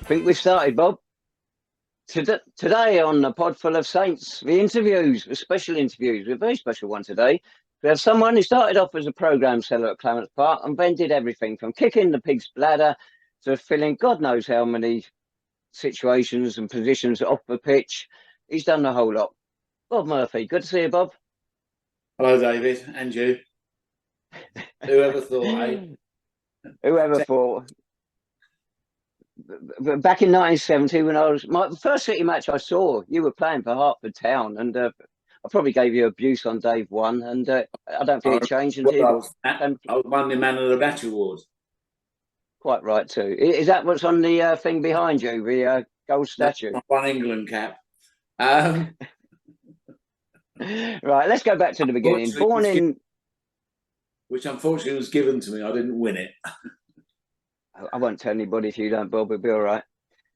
think we've started, Bob. Today on the Podful of Saints, the interviews, the special interviews, a very special one today. We have someone who started off as a programme seller at Clarence Park and then did everything from kicking the pig's bladder to filling God knows how many situations and positions off the pitch. He's done the whole lot. Bob Murphy, good to see you, Bob. Hello, David, and you. Whoever thought, eh? Whoever thought. But back in 1970, when my first City match I saw, you were playing for Hertford Town, and I probably gave you abuse on Dave 1, and I don't think it changed until I won the Man of the Match award. Quite right too. Is that what's on the thing behind you, the gold statue? My One England cap. Right, let's go back to the beginning. Born in, which unfortunately was given to me. I didn't win it. I won't tell anybody if you don't, Bob. It'll be all right.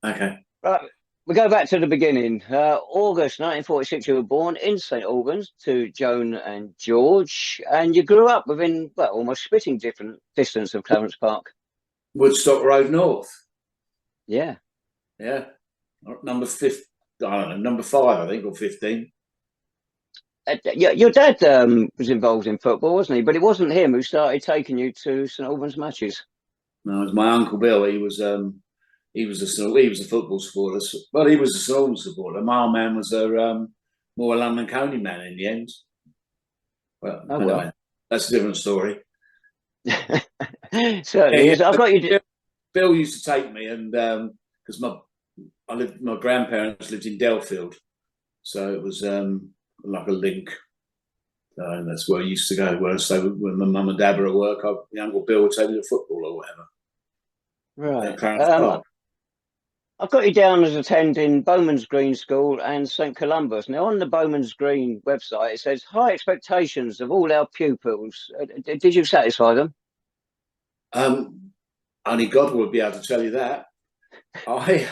Okay. Right, we go back to the beginning. August 1946, you were born in St Albans to Joan and George, and you grew up within, well, almost spitting distance of Clarence Park. Woodstock Road North. Yeah. Yeah. Number 5, I think, or 15. Your dad was involved in football, wasn't he? But it wasn't him who started taking you to St Albans matches. No, it was my Uncle Bill. He was a football supporter. Well, he was a St Albans supporter. My old man was a more a London Colney man in the end. Well, anyway, that's a different story. Certainly is. I've got you. Bill used to take me, and because my grandparents lived in Delfield, so it was like a link. And that's where I used to go. When my mum and dad were at work, my Uncle Bill would take me to football or whatever. Right. I've got you down as attending Bowman's Green School and St Columbus. Now, on the Bowman's Green website, it says high expectations of all our pupils. Did you satisfy them? Only God would be able to tell you that. I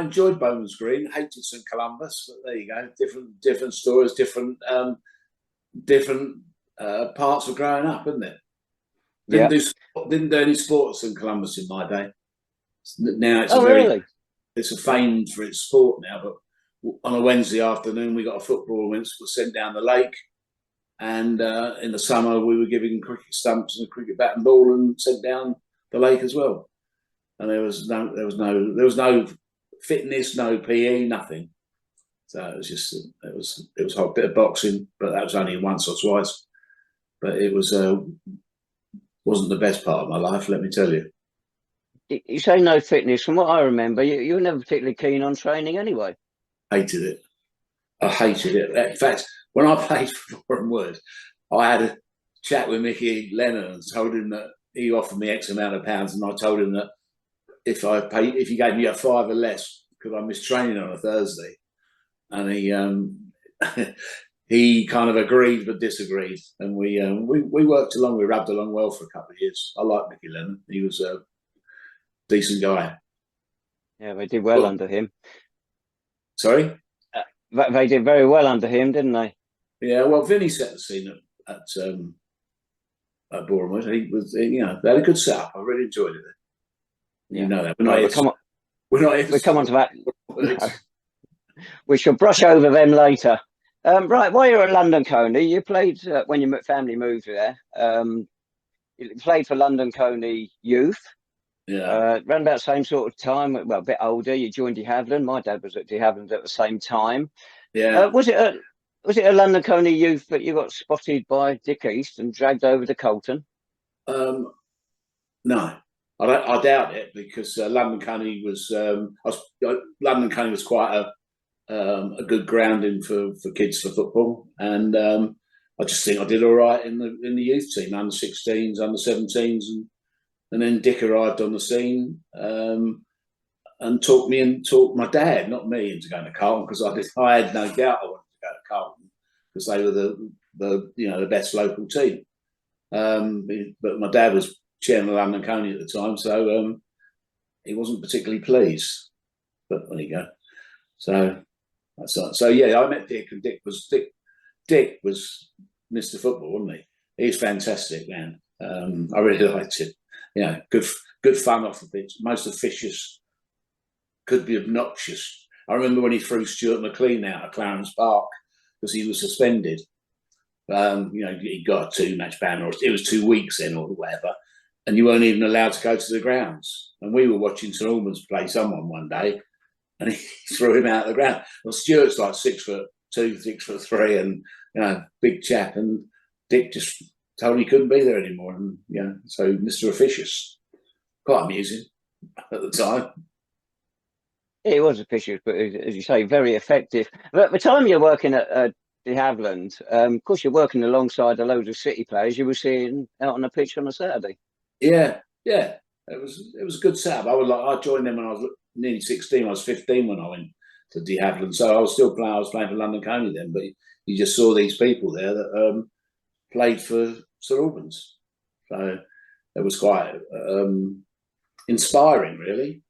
enjoyed Bowman's Green, hated St Columbus, but there you go. Different stories, different parts of growing up, isn't it? Didn't do any sports in Columbus in my day. Now it's really? It's famed for its sport now. But on a Wednesday afternoon, we got a football and was sent down the lake, and in the summer we were giving cricket stumps and a cricket bat and ball and sent down the lake as well. And there was no fitness, no PE, nothing. So it was just it was a whole bit of boxing, but that was only once or twice. But it wasn't the best part of my life, let me tell you. You say no fitness. From what I remember, you were never particularly keen on training anyway. Hated it. I hated it. In fact, when I played for Boreham Wood, I had a chat with Mickey Lennon and told him that he offered me X amount of pounds, and I told him that if he gave me a £5 or less, because I missed training on a Thursday, and he kind of agreed but disagreed, and we worked along. We rubbed along well for a couple of years. I liked Mickey Lennon. He was a decent guy. Yeah, they did well under him. Sorry? They did very well under him, didn't they? Yeah, well, Vinny set the scene at Boreham Wood. They had a good setup. I really enjoyed it. You know that. We'll come on to that. No. We shall brush over them later. Right, while you're at London Colney, you played when your family moved there. You played for London Colney Youth. Yeah. Around about the same sort of time, well, a bit older, you joined De Havilland. My dad was at De Havilland at the same time. Yeah. Was it a London Colney Youth that you got spotted by Dick East and dragged over to Carlton? No. I doubt it, because London Colney was quite a good grounding for kids for football, and I just think I did all right in the youth team, under 16s, under 17s, and then Dick arrived on the scene and talked my dad, not me, into going to Carlton, because I had no doubt I wanted to go to Carlton because they were the best local team, but my dad was chairman of London Colney at the time, so he wasn't particularly pleased. But there you go. So yeah, I met Dick, and Dick was Mr. Football, wasn't he? He's fantastic, man. I really liked him. good fun off the pitch. Most officious could be obnoxious. I remember when he threw Stuart McLean out at Clarence Park because he was suspended. He got a 2-match ban, or it was 2 weeks then, or whatever, and you weren't even allowed to go to the grounds. And we were watching St Albans play someone one day, and he threw him out of the ground. Well, Stuart's like 6'2", 6'3", and big chap, and Dick just told him he couldn't be there anymore. And so Mr. Officious, quite amusing at the time. It was officious, but as you say, very effective. But at the time you're working at de Havilland, of course, you're working alongside a load of City players you were seeing out on the pitch on a Saturday. Yeah. It was a good setup. I joined them when I was nearly 16. I was 15 when I went to de Havilland, so I was still playing. I was playing for London Colney then, but you just saw these people there that played for St Albans. So it was quite inspiring, really.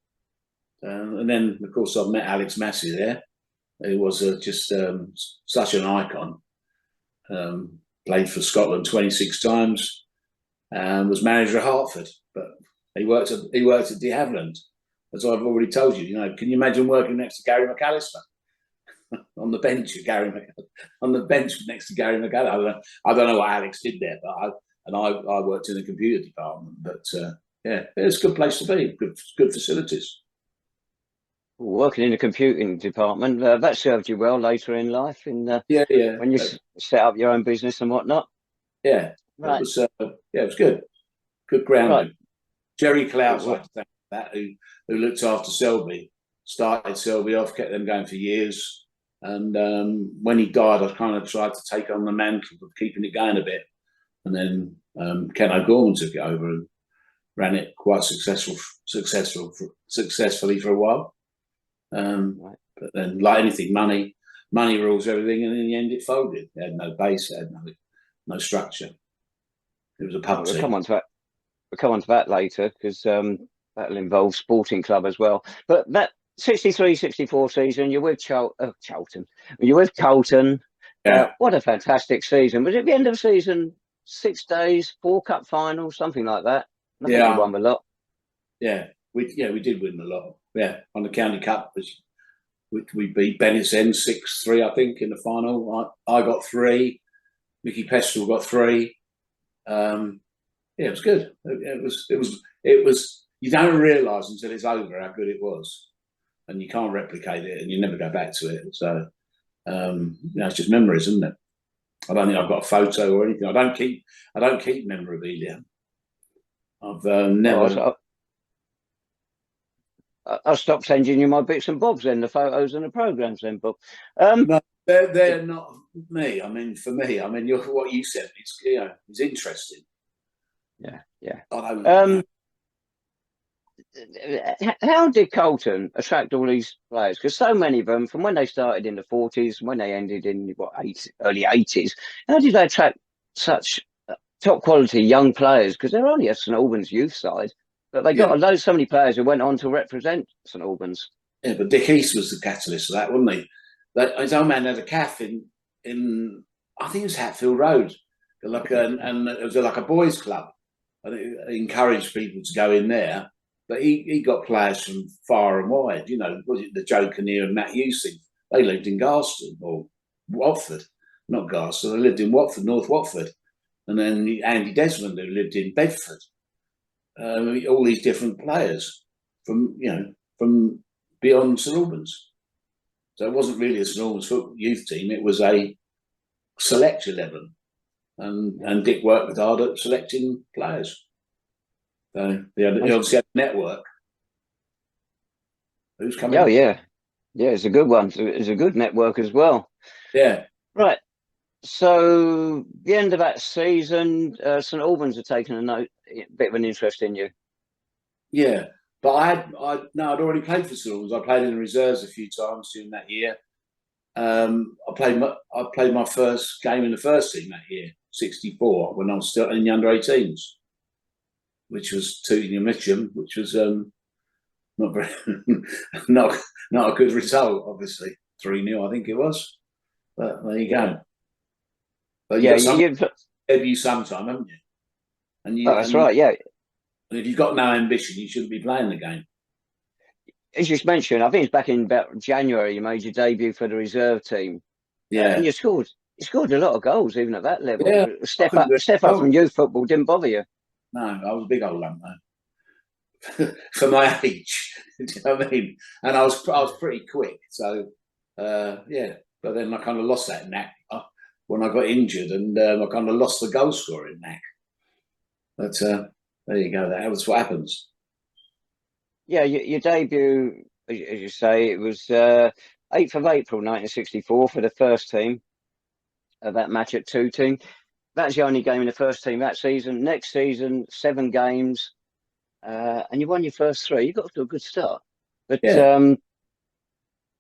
And then, of course, I've met Alex Massey there. He was just such an icon. Played for Scotland 26 times and was manager at Hertford. But he worked at de Havilland, as I've already told you. Can you imagine working next to Gary McAllister on the bench? On the bench next to Gary McAllister. I don't know what Alex did there, but I worked in the computer department. But it's a good place to be. Good facilities. Working in the computing department, that served you well later in life, when you set up your own business and whatnot. Yeah, right. It was good. Good grounding. Right. Jerry Klaus, who looked after Selby, started Selby off, kept them going for years. And when he died, I kind of tried to take on the mantle of keeping it going a bit. And then Ken O'Gorman took it over and ran it quite successfully for a while. But then, like anything, money rules everything, and in the end, it folded. It had no base, it had no structure. It was a pub team. We'll come on to that later, because that'll involve Sporting Club as well. But that 63-64 season, you're with Charlton. You're with Carlton. Yeah. What a fantastic season! Was it the end of the season? 6 days, 4 cup finals, something like that. I think you won a lot. Yeah, we did win a lot. Yeah, on the County Cup, which we beat Bennett's End 6-3, I think, in the final. I got 3. Mickey Pestle got 3. It was good. It was. You don't realise until it's over how good it was, and you can't replicate it, and you never go back to it. So, it's just memories, isn't it? I don't think I've got a photo or anything. I don't keep memorabilia. I've never. I'll stop sending you my bits and bobs then, the photos and the programmes then, Bob. No, they're not me. I mean, for me, what you said, it's interesting. Yeah. I don't How did Carlton attract all these players? Because so many of them, from when they started in the 40s, when they ended in early 80s, how did they attract such top quality young players? Because they're only a St Albans youth side. But they got so many players who went on to represent St Albans. Yeah, but Dick East was the catalyst of that, wasn't he? His old man had a cafe in I think it was Hatfield Road, and it was like a boys' club, and it encouraged people to go in there. But he got players from far and wide. Was it the Joe Kinnear and Matt Husing? They lived in Garston or Watford, not Garston. They lived in Watford, North Watford, and then Andy Desmond, who lived in Bedford. All these different players from beyond St Albans. So it wasn't really a St Albans youth team. It was a select 11, and Dick worked hard at selecting players. So he obviously had a network. Who's coming? Oh yeah, it's a good one. It's a good network as well. Yeah. Right. So the end of that season, St Albans had taken a bit of an interest in you. Yeah, but I'd already played for St Albans. I played in the reserves a few times during that year. I played my first game in the first team that year, 64, when I was still in the under 18s, which was Tooting and Mitcham, which was not very not a good result, obviously. 3-0, I think it was. But there you go. But you debut sometime, haven't you? That's right. Yeah. And if you've got no ambition, you shouldn't be playing the game. As you mentioned, I think it's back in about January you made your debut for the reserve team. And Yeah, you scored a lot of goals even at that level. yeah. A I couldn't do step it. up from youth football didn't bother you. No, I was a big old lump though. For my age. Do you know what I mean? And I was pretty quick. So yeah. But then I kind of lost that knack when I got injured, and I kind of lost the goal scoring knack. But there you go. That was what happens. Yeah, your debut, as you say, it was 8th of April 1964 for the first team of that match at Tooting. That's the only game in the first team that season. Next season, 7 games, and you won your first 3. You got to a good start, but Yeah.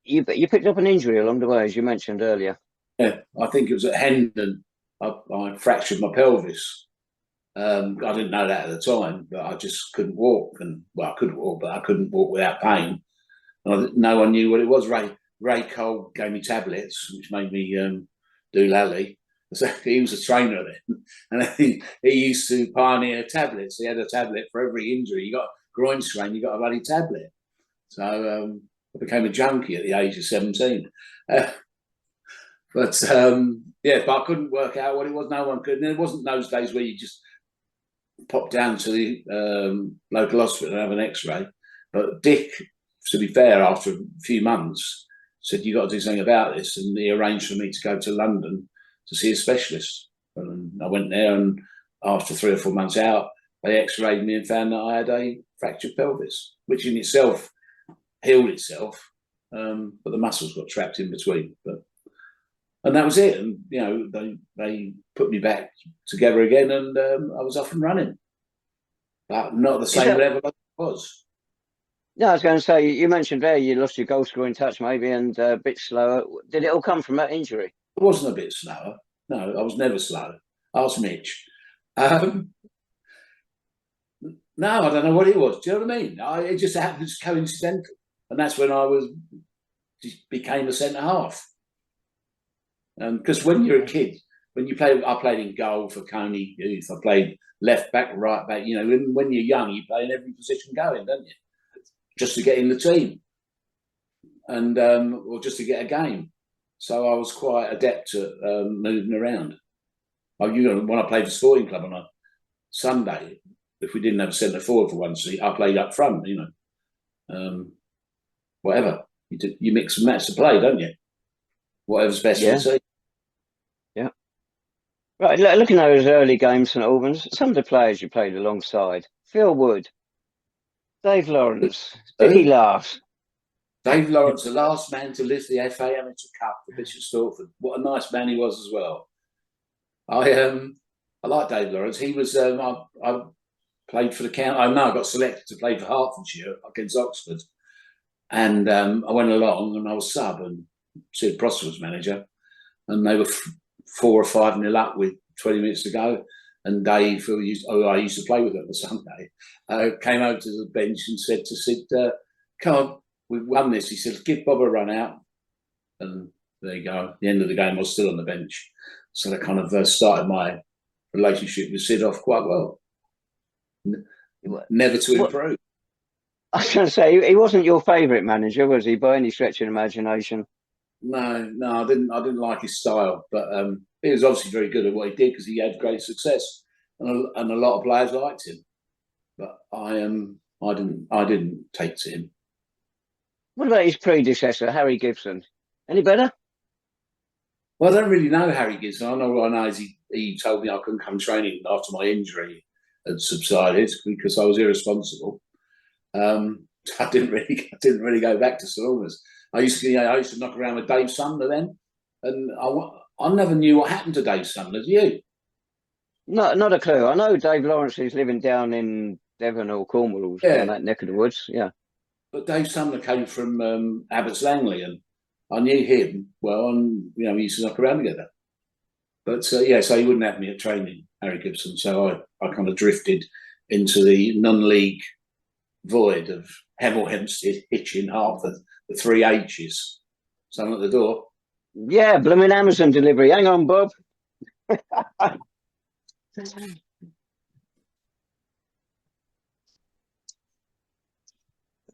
you picked up an injury along the way, as you mentioned earlier. Yeah, I think it was at Hendon. I fractured my pelvis. I didn't know that at the time, but I just couldn't walk. And well, I could walk, but I couldn't walk without pain. And no one knew what it was. Ray Cole gave me tablets, which made me do lally. So he was a trainer then, and he used to pioneer tablets. He had a tablet for every injury. You got groin strain, you got a bloody tablet. So I became a junkie at the age of 17. But I couldn't work out what it was. No one could. And it wasn't those days where you just pop down to the local hospital and have an X-ray. But Dick, to be fair, after a few months, said, "You got to do something about this," and he arranged for me to go to London to see a specialist. And I went there, and after 3 or 4 months out, they X-rayed me and found that I had a fractured pelvis, which in itself healed itself, but the muscles got trapped in between. And that was it. And they put me back together again, and I was off and running, but not the same level as I was. No, I was going to say, you mentioned there you lost your goal scoring touch maybe and a bit slower. Did it all come from that injury? It wasn't a bit slower. No, I was never slow. Ask Mitch. No, I don't know what it was. Do you know what I mean? It just happened coincidental, and that's when I became a centre half. Because when you're a kid, when you play, I played in goal for Colney Youth. I played left back, right back. When you're young, you play in every position going, don't you? Just to get in the team, and or just to get a game. So I was quite adept at moving around. When I played for Sporting Club on a Sunday, if we didn't have a centre forward for one seat, I played up front. Whatever you mix and match to play, don't you? Whatever's best for the team. Yeah. Right. Looking at those early games, St Albans, some of the players you played alongside: Phil Wood, Dave Lawrence. Did he last? Dave Lawrence, the last man to lift the FA Amateur Cup for Bishop Stortford. What a nice man he was as well. I like Dave Lawrence. He was. I played for the count. I got selected to play for Hertfordshire against Oxford, and I went along and I was sub, and Sid Prosser was manager, and they were 4 or 5-0 up with 20 minutes to go. And Dave, who I used to play with on the Sunday, came over to the bench and said to Sid, "Come on, we've won this." He said, "Give Bob a run out." And there you go. At the end of the game, I was still on the bench. So that kind of started my relationship with Sid off quite well. Never to improve. I was going to say, he wasn't your favourite manager, was he, by any stretch of imagination? No, I didn't like his style, but he was obviously very good at what he did because he had great success, and a lot of players liked him. But I didn't take to him. What about his predecessor, Harry Gibson? Any better? Well, I don't really know Harry Gibson. I know what I know is he told me I couldn't come training after my injury had subsided because I was irresponsible. I didn't really go back to St Albans. I used to knock around with Dave Sumner then, and I never knew what happened to Dave Sumner. Did you? Not a clue. I know Dave Lawrence is living down in Devon or Cornwall, down that neck of the woods. Yeah. But Dave Sumner came from Abbots Langley, and I knew him well, and we used to knock around together. But so he wouldn't have me at training, Harry Gibson. So I kind of drifted into the non-league void of Hemel, Hempstead, Hitchin, Hertford, the 3 H's. Someone at the door. Yeah, blooming Amazon delivery. Hang on, Bob.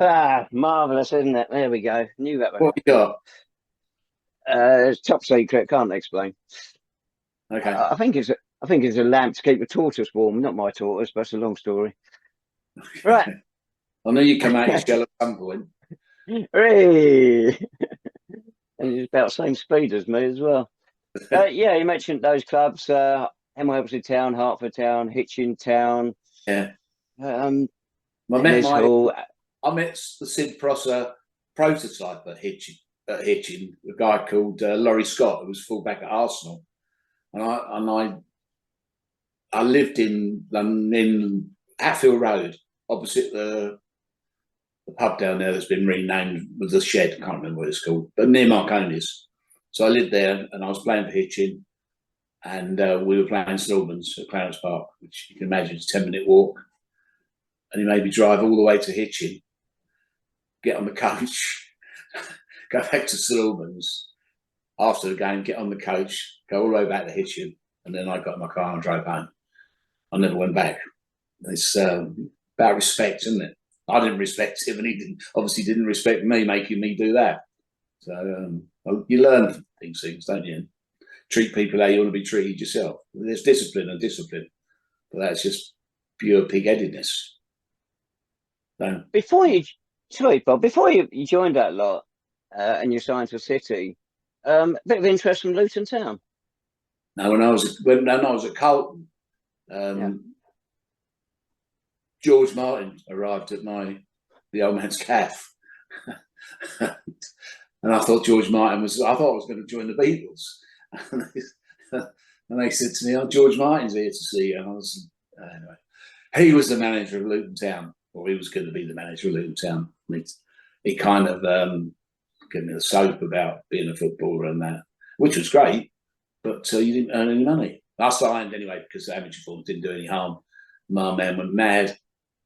Ah, marvellous, isn't it? There we go. Knew that would What you happen. got? It's top secret. Can't explain. Okay. I think it's a lamp to keep the tortoise warm. Not my tortoise, but it's a long story. Right. I know you come out your shell at some point. Hooray! And he's about the same speed as me as well. Yeah, you mentioned those clubs: Hemel Town, Hertford Town, Hitchin Town, Yeah. um, I met Hall. the Sid Prosser prototype at Hitchin, a guy called Laurie Scott, who was fullback at Arsenal, and I lived in Hatfield Road, opposite the pub down there that's been renamed with the Shed. I can't remember what it's called, but near Marconi's. So I lived there, and I was playing for Hitchin, and we were playing St Albans at Clarence Park, which you can imagine is a 10-minute walk. And he made me drive all the way to Hitchin, get on the coach, go back to St Albans after the game, get on the coach, go all the way back to Hitchin, and then I got in my car and drove home. I never went back. It's about respect, isn't it? I didn't respect him, and he didn't respect me, making me do that. So you learn things, don't you? Treat people how you want to be treated yourself. There's discipline and discipline, but that's just pure pig-headedness. So, Before you, sorry, Bob, before you joined that lot and you signed to City, bit of interest from Luton Town. now, when I was at Carlton, George Martin arrived at the old man's calf, and I thought I was going to join the Beatles, and they said to me, "Oh, George Martin's here to see you." And I was anyway. He was the manager of Luton Town, or he was going to be the manager of Luton Town. He kind of gave me the soap about being a footballer and that, which was great, but you didn't earn any money. I signed anyway because the amateur form didn't do any harm. My man went mad.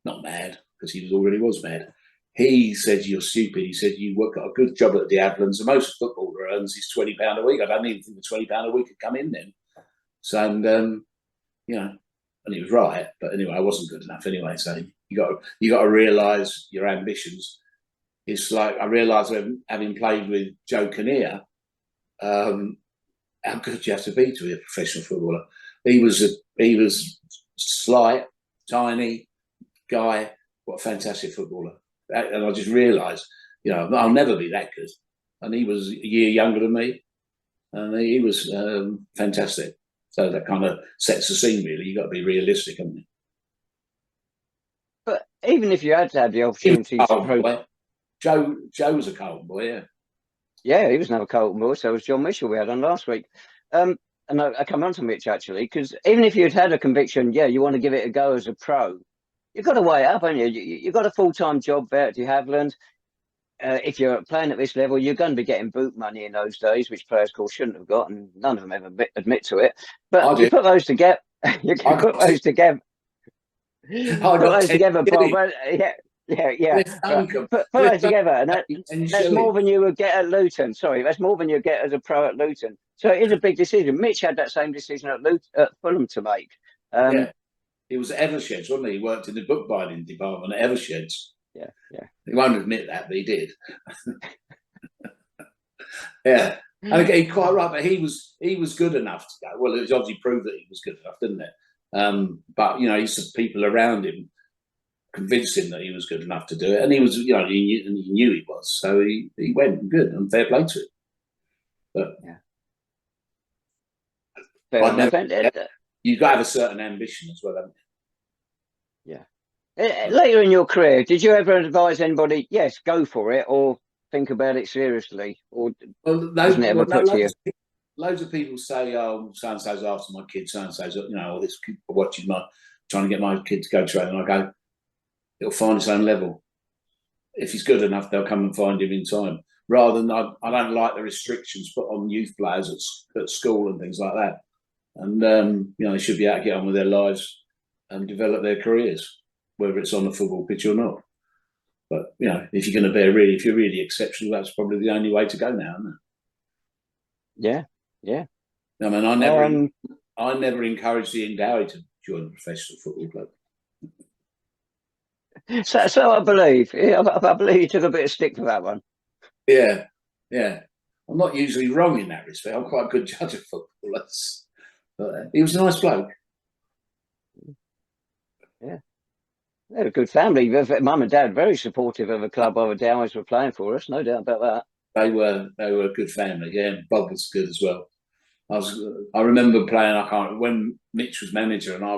Not mad, because he was mad. He said, "You're stupid." He said, "You got a good job at the Adlands. The most footballer earns is £20 a week. I don't even think the £20 a week could come in then." So, and he was right. But anyway, I wasn't good enough anyway. So you got to realise your ambitions. It's like I realised having played with Joe Kinnear, how good you have to be to be a professional footballer. He was slight, tiny guy, what a fantastic footballer. And I just realised, I'll never be that good. And he was a year younger than me, and he was fantastic. So that kind of sets the scene, really. You've got to be realistic, haven't you? But even if you had to have the opportunity to Joe was a Carlton boy, yeah. Yeah, he was another Colton boy. So was John Mitchell we had on last week. And I come on to Mitch actually, because even if you'd had a conviction, you want to give it a go as a pro, you've got to weigh it up, haven't you? You've got a full-time job there at de Havilland. If you're playing at this level, you're going to be getting boot money in those days, which players, of course, shouldn't have got, and none of them ever admit to it. But you put those together, you can put those together. Put those together, Bob. Yeah. Put those together, and that's more than you would get at Luton. Sorry, that's more than you get as a pro at Luton. So it is a big decision. Mitch had that same decision at Fulham to make. He was at Eversheds, wasn't he? He worked in the bookbinding department at Eversheds. Yeah. He won't admit that, but he did. Yeah. And again, quite right, but he was good enough to go. Well, it was obviously proved that he was good enough, didn't it? But he's the people around him convinced him that he was good enough to do it, and he was, he knew he was, so he went good, and fair play to him. But you've got to have a certain ambition as well, haven't you? Yeah. Later in your career, did you ever advise anybody, yes, go for it, or think about it seriously, or wasn't it ever put to you? Loads of people say, "Oh, so and so's after my kid, so and so's, this kid watching trying to get my kid to go training." And I go, it'll find its own level. If he's good enough, they'll come and find him in time. Rather than I don't like the restrictions put on youth players at school and things like that. And they should be able to get on with their lives and develop their careers, whether it's on the football pitch or not. But if you're going to if you're really exceptional, that's probably the only way to go now, isn't it? Yeah. I mean, I never encouraged the Indowie to join a professional football club. So I believe. Yeah, I believe you took a bit of stick for that one. Yeah, yeah. I'm not usually wrong in that respect. I'm quite a good judge of footballers. But he was a nice bloke. Yeah. They're a good family. Mum and Dad very supportive of the club over the hours were playing for us, no doubt about that. They were a good family. Yeah, and Bob was good as well. I remember playing. I can't when Mitch was manager, and I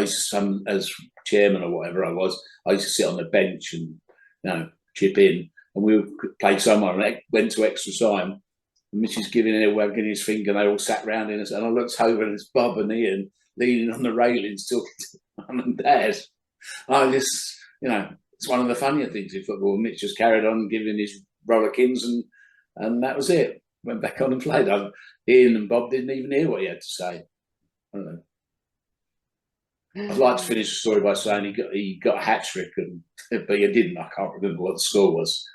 used to some as chairman or whatever I was. I used to sit on the bench and chip in, and we would play somewhere and went to extra time. And Mitch is wagging his finger, and they all sat round in us. And I looked over, and it's Bob and Ian leaning on the railings talking to Mum and Dad. I just, it's one of the funnier things in football. Mitch just carried on giving his rollerkins, and that was it. Went back on and played. Ian and Bob didn't even hear what he had to say. I don't know. I'd like to finish the story by saying he got a hat trick, but he didn't. I can't remember what the score was.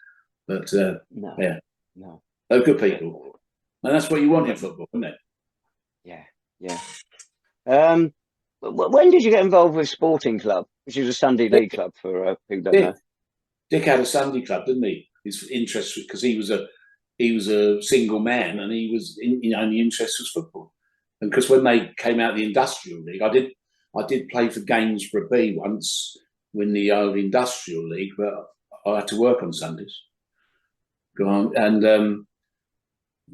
But No. yeah, No. they're good people, and that's what you want in football, isn't it? Yeah, yeah. When did you get involved with Sporting Club, which is a Sunday league club for people don't know? Dick had a Sunday club, didn't he? His interest, because he was a single man, and he was only interest was football. And because when they came out of the Industrial League, I did play for Gainsborough B once in the old Industrial League, but I had to work on Sundays. Go on, and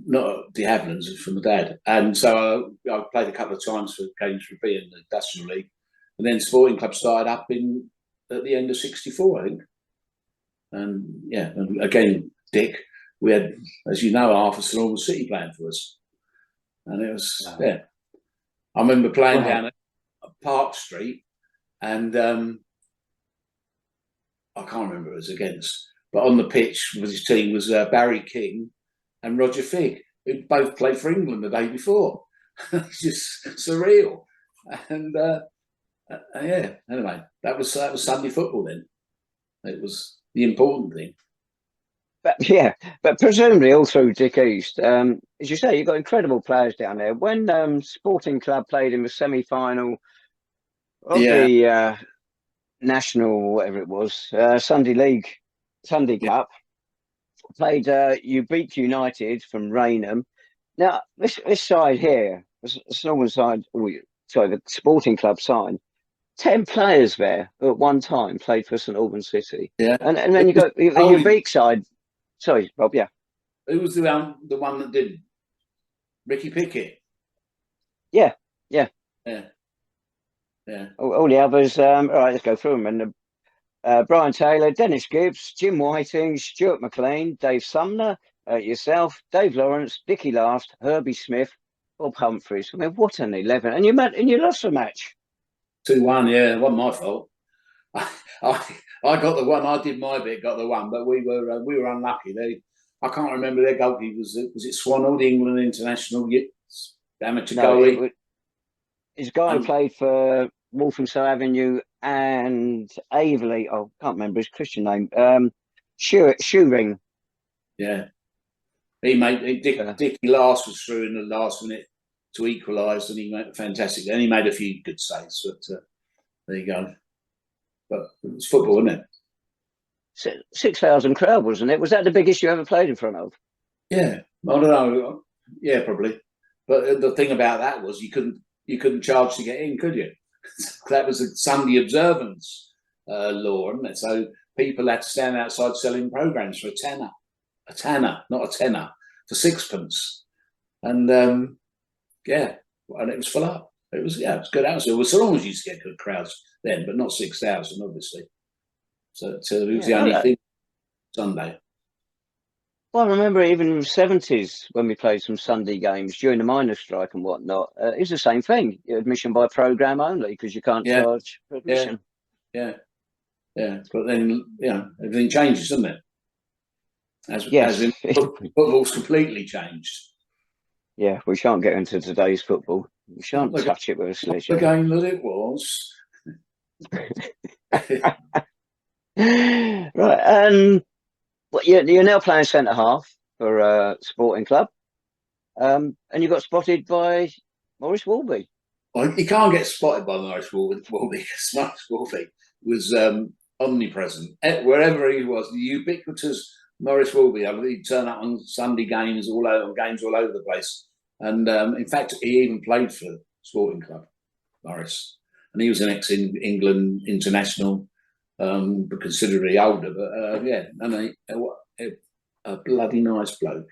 not the Havillands from my dad. And so I played a couple of times for Gainsborough B in the Industrial League, and then Sporting Club started up at the end of '64, I think. And yeah, and again, Dick, we had, as you know, half of St Albans City playing for us, and it was I remember playing down at Park Street, and I can't remember who it was against, but on the pitch with his team was Barry King and Roger Figg, who both played for England the day before. It's just surreal, and yeah. Anyway, that was Sunday football then. It was the important thing. But presumably all through Dick East, as you say, you've got incredible players down there. When Sporting Club played in the semi-final of the national, whatever it was, Sunday Cup, played you beat United from Raynham. Now this side here, the Snowman side, the Sporting Club side, 10 players there at one time played for St Albans City. Yeah, and then you got your Beak side. Sorry, Rob. Yeah. Who was the one that did Ricky Pickett? Yeah. All the others. All right, let's go through them. And Brian Taylor, Dennis Gibbs, Jim Whiting, Stuart McLean, Dave Sumner, yourself, Dave Lawrence, Dickie Last, Herbie Smith, Bob Humphries. I mean, what an 11! And you lost the match. 2-1. Yeah, it wasn't my fault. I got the one. I did my bit, got the one, but we were unlucky. I can't remember their goalkeeper. Was it Swan, the England international amateur goalie? His guy who played for Walthamstow Avenue and Averley. I can't remember his Christian name. Shoering. Yeah, Dickie Last was through in the last minute to equalise, and he made fantastic. And he made a few good saves. But there you go. But it's football, isn't it? 6,000 crowd, wasn't it? Was that the biggest you ever played in front of? Yeah, I don't know. Yeah, probably. But the thing about that was you couldn't charge to get in, could you? That was a Sunday observance law, isn't it? So people had to stand outside selling programmes for a tenner, not a tenner, for sixpence, and and it was full up. It was good atmosphere. Well, so long as you used to get good crowds then, but not 6,000, obviously. So it was the only thing Sunday. Well, I remember even in the 70s when we played some Sunday games during the miners' strike and whatnot. It was the same thing. Admission by programme only because you can't charge for admission. Yeah. But then, everything changes, doesn't it? As in, football's completely changed. Yeah, we shan't get into today's football. We shan't touch it with a sledgehammer. The game that it was. Right, you're now playing centre half for Sporting Club, and you got spotted by Maurice Walby. Well, you can't get spotted by Maurice Walby because Maurice Walby was omnipresent. Wherever he was, the ubiquitous Maurice Wilby. He'd turn up on Sunday games all over the place. And in fact, he even played for Sporting Club, Maurice. And he was an ex-England international, but considerably older. But and a bloody nice bloke.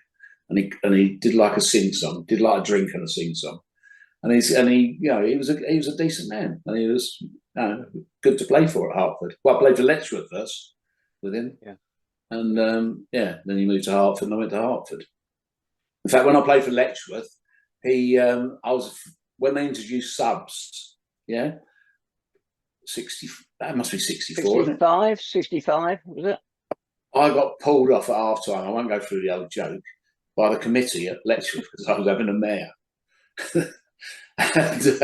And he did like a sing song, did like a drink and a sing song. And he was a decent man, and he was good to play for at Hertford. Well, I played for Letchworth first with him, and then he moved to Hertford, and I went to Hertford. In fact, when I played for Letchworth, when they introduced subs, 60. That must be 64. 65, was it? I got pulled off at half time. I won't go through the old joke, by the committee at Letchworth because I was having a mare. And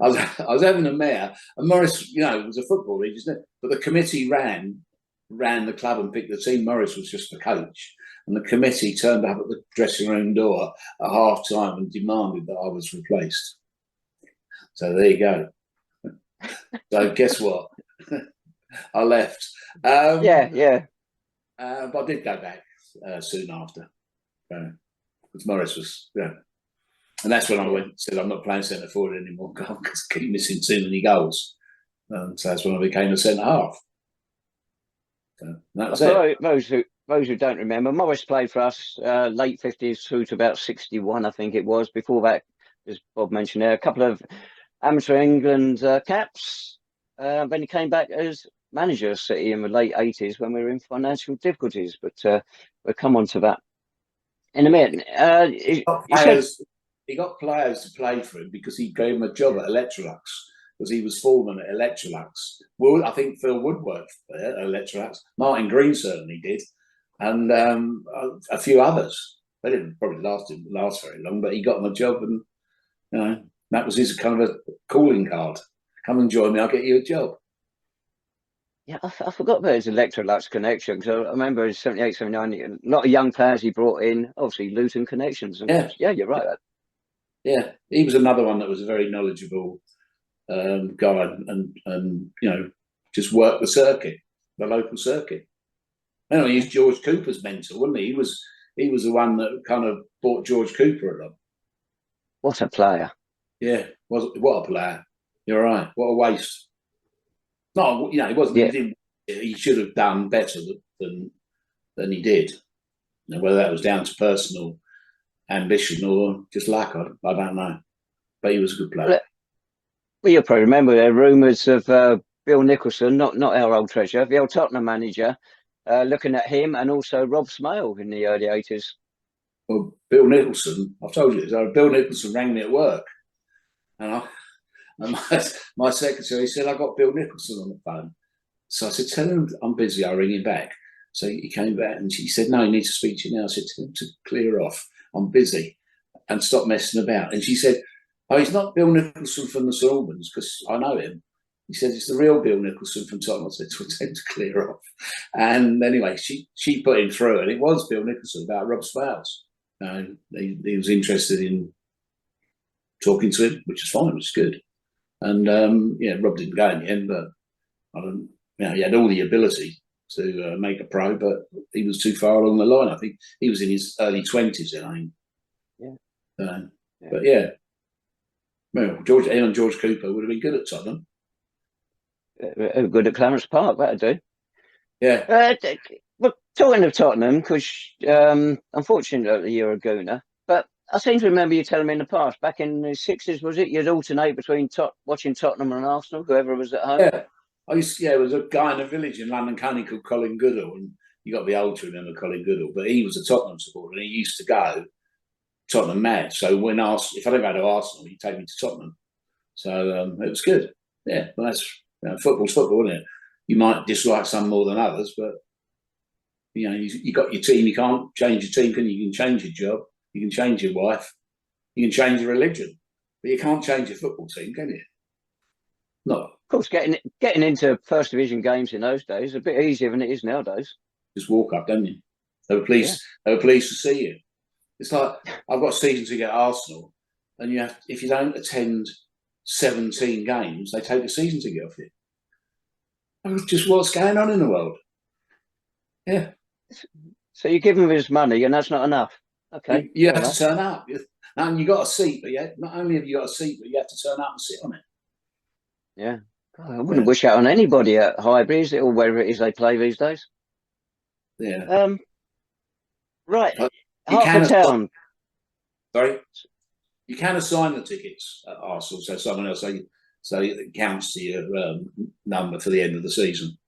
I was having a mare, and Maurice, was a footballer, but the committee ran the club and picked the team. Maurice was just the coach, and the committee turned up at the dressing room door at half time and demanded that I was replaced. So there you go. So guess what? I left. But I did go back soon after. Because Maurice was, and that's when I said I'm not playing centre forward anymore because I keep missing too many goals. So that's when I became a centre half. So that was it. Those who don't remember, Maurice played for us late 50s through to about 61, I think it was. Before that, as Bob mentioned there, a couple of amateur England caps. Then he came back as manager of City in the late 80s when we were in financial difficulties. But we'll come on to that in a minute. He got players to play for him because he gave him a job at Electrolux because he was foreman at Electrolux. Well, I think Phil Wood worked at Electrolux. Martin Green certainly did, and a few others. They didn't probably last very long, but he got them a job, and that was his kind of a calling card. Come and join me, I'll get you a job. Yeah, I forgot about his Electrolux connection because I remember in 78, 79, a lot of young players he brought in, obviously Luton connections. And you're right. Yeah, he was another one that was a very knowledgeable guy and just worked the local circuit. Anyway, he's George Cooper's mentor, wasn't he? He was the one that kind of brought George Cooper along. What a player. Yeah, what a player. You're right. What a waste. No, he wasn't. Yeah. He should have done better than he did. Whether that was down to personal ambition or just luck, I don't know. But he was a good player. Well, you'll probably remember there are rumours of Bill Nicholson, not our old treasurer, the old Tottenham manager, looking at him, and also Rob Smale in the early 80s. Well, Bill Nicholson, I've told you, Bill Nicholson rang me at work, and my secretary said, I got Bill Nicholson on the phone. So I said, tell him I'm busy, I'll ring him back. So he came back and she said, no, he needs to speak to you now. I said, tell him to clear off, I'm busy, and stop messing about. And she said, oh, he's not Bill Nicholson from the St Albans, because I know him. He said, it's the real Bill Nicholson from Tottenham. I said, tell him to clear off. And anyway, she put him through, and it was Bill Nicholson about Rob Spales. He was interested in talking to him, which is fine, which is good. And Rob didn't go in the end, but he had all the ability to make a pro, but he was too far along the line. I think he was in his early 20s then, I think. But yeah, well, George Cooper would have been good at Tottenham. Good at Clarence Park, that'd do. Yeah. Well, talking of Tottenham, because unfortunately you're a Gooner, but I seem to remember you telling me in the past, back in the 60s, was it? You'd alternate between watching Tottenham and Arsenal, whoever was at home? Yeah. There was a guy in a village in London County called Colin Goodall, and you got to be old to remember Colin Goodall, but he was a Tottenham supporter, and he used to go Tottenham mad. So if I don't go to Arsenal, he'd take me to Tottenham. So it was good. Yeah, well, that's football's football, isn't it? You might dislike some more than others, but you got your team. You can't change your team, can you? You can change your job, you can change your wife, you can change your religion, but you can't change your football team, can you? No. Of course, getting into first division games in those days is a bit easier than it is nowadays. Just walk up, don't you? They were pleased. Yeah. They were pleased to see you. It's like I've got season ticket at Arsenal, and if you don't attend 17 games, they take the season ticket off you. Just what's going on in the world. Yeah. So you give him his money, and that's not enough. Okay, You fair have enough. to turn up. And you got a seat, but not only have you got a seat, but you have to turn up and sit on it. Yeah. God, I wouldn't wish that on anybody at Highbury, is it, or wherever it is they play these days. Yeah. Right. But you Hertford can Town. sorry. You can assign the tickets at Arsenal, so someone else so it counts to your number for the end of the season.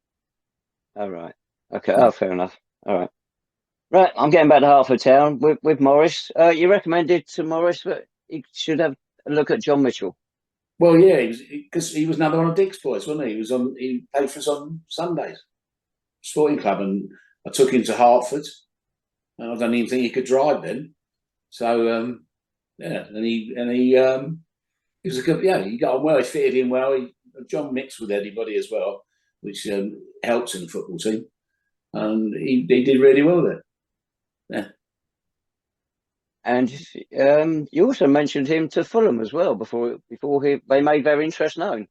All right. Okay. Oh, fair enough. All right. Right. I'm getting back to Hertford Town with Morris. You recommended to Morris that he should have a look at John Mitchell. Well, yeah, because he was another one of Dick's boys, wasn't he? He played for us on Sundays, Sporting Club, and I took him to Hertford. And I don't even think he could drive then. So yeah, and he was a good, yeah, he got on well, he fitted in well. John mixed with everybody as well, which helps in the football team. And he did really well there. Yeah. And you also mentioned him to Fulham as well before they made their interest known.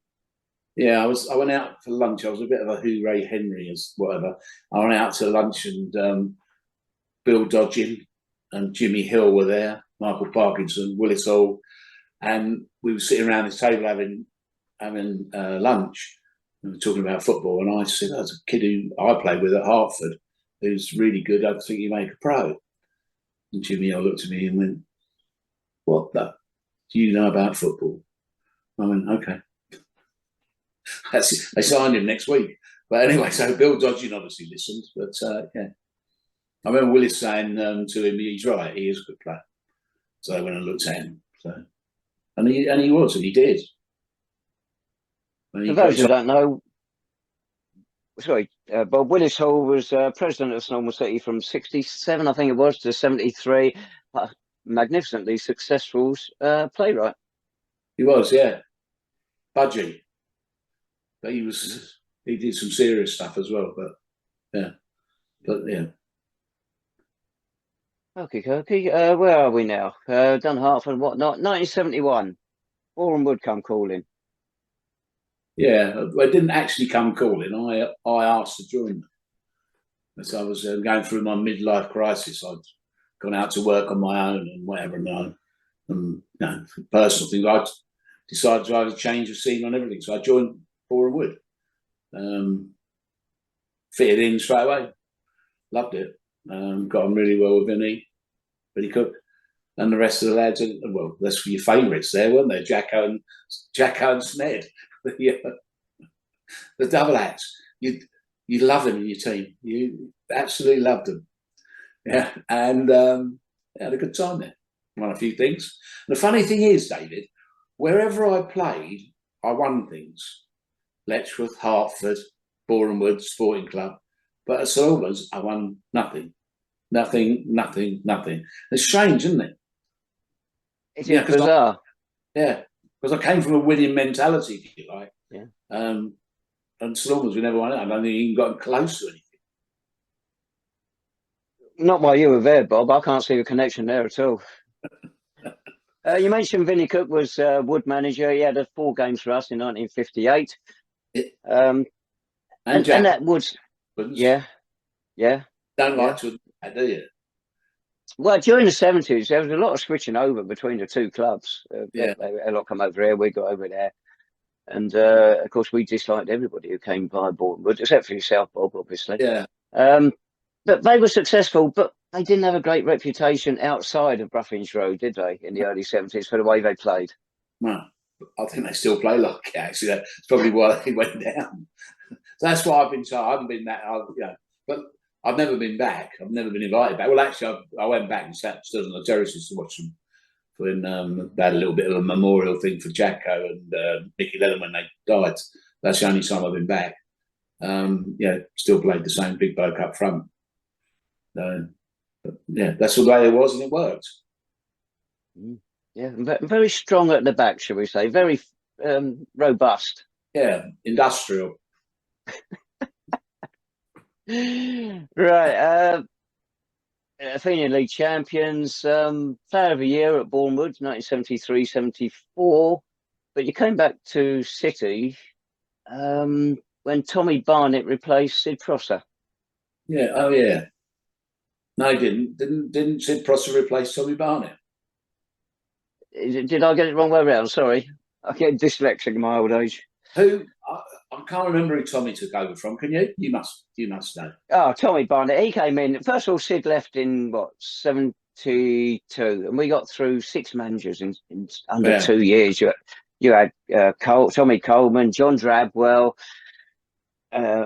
Yeah, I went out for lunch. I was a bit of a hooray Henry as whatever. I went out to lunch and Bill Dodgin and Jimmy Hill were there, Michael Parkinson, Willis Hall, and we were sitting around this table having lunch. We were talking about football, and I said, "There's a kid who I played with at Hertford who's really good. I think you make a pro." And Jimmy Hill looked at me and went, "What the? Do you know about football?" I went, "Okay." They signed him next week. But anyway, so Bill Dodgin obviously listened. But yeah, I remember Willis saying to him, "He's right. He is a good player." So I went and looked at him. So and he was, and he did. For those who don't know, sorry, Bob Willis Hall was president of St Albans City from '67, I think it was, to '73. Magnificently successful playwright. He was, yeah. Budgie. But he did some serious stuff as well. But yeah. Okay. Where are we now? Done Hertford and whatnot. 1971. Boreham Wood come calling. Yeah, they didn't actually come calling. I asked to join them. As I was going through my midlife crisis, I'd gone out to work on my own and whatever, and personal things. I decided to have a change of scene on everything, so I joined Boreham Wood. Fitted in straight away. Loved it. Got on really well with Vinny Cook, and the rest of the lads. Well, that's your favourites there, weren't they? Jacko and Sned. The double acts. You love them in your team. You absolutely loved them. Yeah, and had a good time there. Won a few things. And the funny thing is, David, wherever I played, I won things. Letchworth, Hertford, Boreham Wood, Sporting Club. But at St Albans, I won nothing. Nothing. It's strange, isn't it? It is bizarre. Yeah, because I came from a winning mentality, if you like. Yeah. And St Albans, we never won it. I don't think he even got close to anything. Not while you were there, Bob. I can't see the connection there at all. You mentioned Vinny Cook was Wood manager. He had 4 games for us in 1958. And that was, yeah. Don't like to admit that, do you? Well, during the '70s, there was a lot of switching over between the two clubs. A lot come over here, we got over there. And, of course, we disliked everybody who came by Boreham Wood, except for yourself, Bob, obviously. Yeah. But they were successful, but they didn't have a great reputation outside of Bruffinch Road, did they, in the early '70s for the way they played? No, I think they still play like it, actually. That's probably why they went down. So that's what I've been told. I haven't been but I've never been back. I've never been invited back. Well, actually, I went back and stood on the terraces to watch them when they had a little bit of a memorial thing for Jacko and Mickey Lennon when they died. That's the only time I've been back. Still played the same big bloke up front. But yeah, that's the way it was, and it worked. Yeah, very strong at the back, shall we say? Very robust. Yeah, industrial. Right. Athenian League champions, player of the year at Boreham Wood, 1973-74. But you came back to City. when Tommy Barnett replaced Sid Prosser. Yeah. Oh yeah. No, he didn't. Didn't Sid Prosser replace Tommy Barnett? Did I get it wrong way around? Sorry, I get dyslexic in my old age. Who? I can't remember who Tommy took over from. Can you? You must know. Oh, Tommy Barnett. He came in. First of all, Sid left in what, 72, and we got through 6 managers in under 2 years. You had Tommy Coleman, John Drabwell,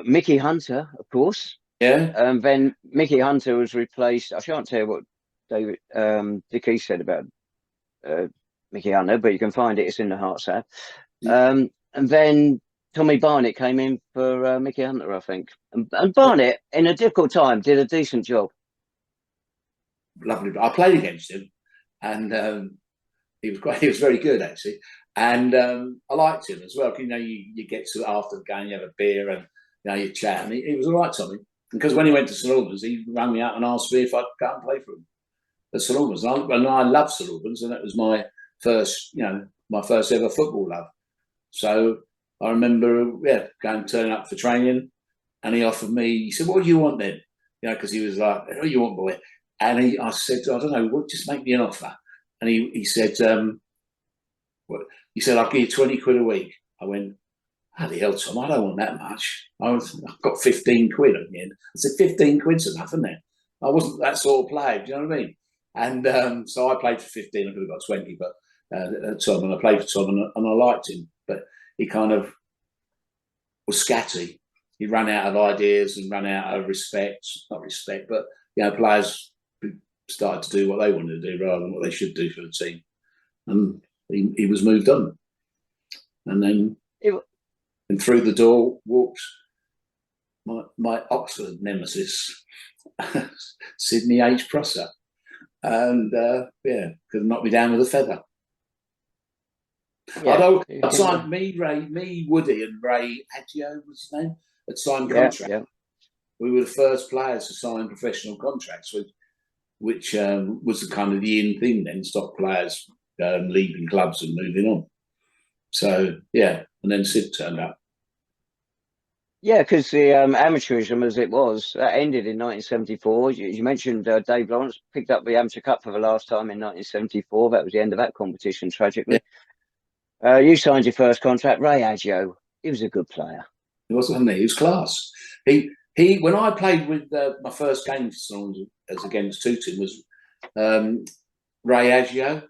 Mickey Hunter, of course. Yeah. And then Mickey Hunter was replaced. I shan't tell you what David Dickey said about Mickey Hunter, but you can find it. It's in the Hearts app. And then Tommy Barnett came in for Mickey Hunter, I think. And Barnett, in a difficult time, did a decent job. Lovely. I played against him, and he was very good actually. And I liked him as well. You know, you get to after the game, you have a beer, and you chat. And he was all right, Tommy. Because when he went to St Albans, he rang me out and asked me if I'd go and play for him at St Albans. And I loved St Albans, and that was my first ever football love. So I remember, turning up for training, and he offered me. He said, "What do you want then?" Because he was like, "What do you want, boy?" And I said, "I don't know. Just make me an offer." And he said, he said, "I'll give you 20 quid a week." I went, "Bloody hell, Tom, I don't want that much. I've got 15 quid at the end." I said, 15 quid's enough, isn't it? I wasn't that sort of player, do you know what I mean? And so I played for 15. I could have got 20, but Tom, and I played for Tom, and I liked him. But he kind of was scatty. He ran out of ideas and ran out of respect. Not respect, but players started to do what they wanted to do rather than what they should do for the team. And he was moved on. And then and through the door walked my Oxford nemesis, Sidney H. Prosser. And could knock me down with a feather. Yeah. I signed me, Woody, and Ray Adjo, was his name, had signed contracts. Yeah. We were the first players to sign professional contracts, which was the kind of the in thing then, stop players leaving clubs and moving on. So, and then Sid turned up. Yeah, because the amateurism, as it was, that ended in 1974. You mentioned Dave Lawrence picked up the Amateur Cup for the last time in 1974. That was the end of that competition, tragically. Yeah. You signed your first contract. Ray Adjo, he was a good player. He was, wasn't he? He was class. He when I played with my first game as against Tooting was Ray Adjo,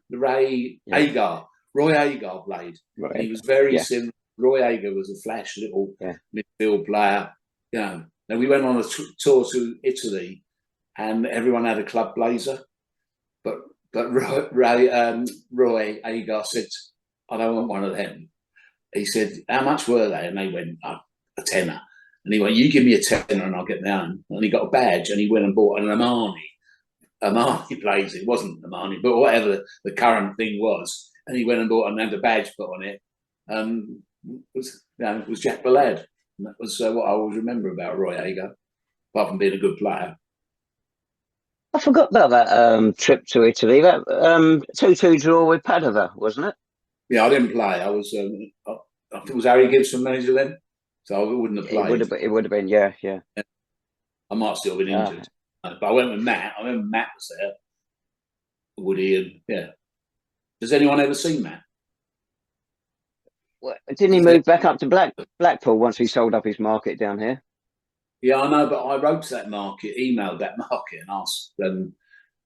Agar. Roy Agar played. Right. He was very similar. Roy Agar was a flash little midfield player. Now we went on a tour to Italy, and everyone had a club blazer, but Roy Agar said, "I don't want one of them." He said, "How much were they?" And they went, "A tenner." And he went, "You give me a tenner and I'll get my own." And he got a badge, and he went and bought an Armani blazer. It wasn't Armani, but whatever the current thing was. And he went and bought and had a badge put on it. It was Jack Ballad. And that was what I always remember about Roy Agar, apart from being a good player. I forgot about that trip to Italy. That 2-2 draw with Padova, wasn't it? Yeah, I didn't play. I was, I think it was Harry Gibson manager then, so I wouldn't have played. It would have been, yeah. I might still have been injured. But I went with Matt. I remember Matt was there. Woody and Has anyone ever seen Matt? Well, didn't he move back up to Blackpool once he sold up his market down here? Yeah, I know, but I wrote to that market, emailed that market, and asked them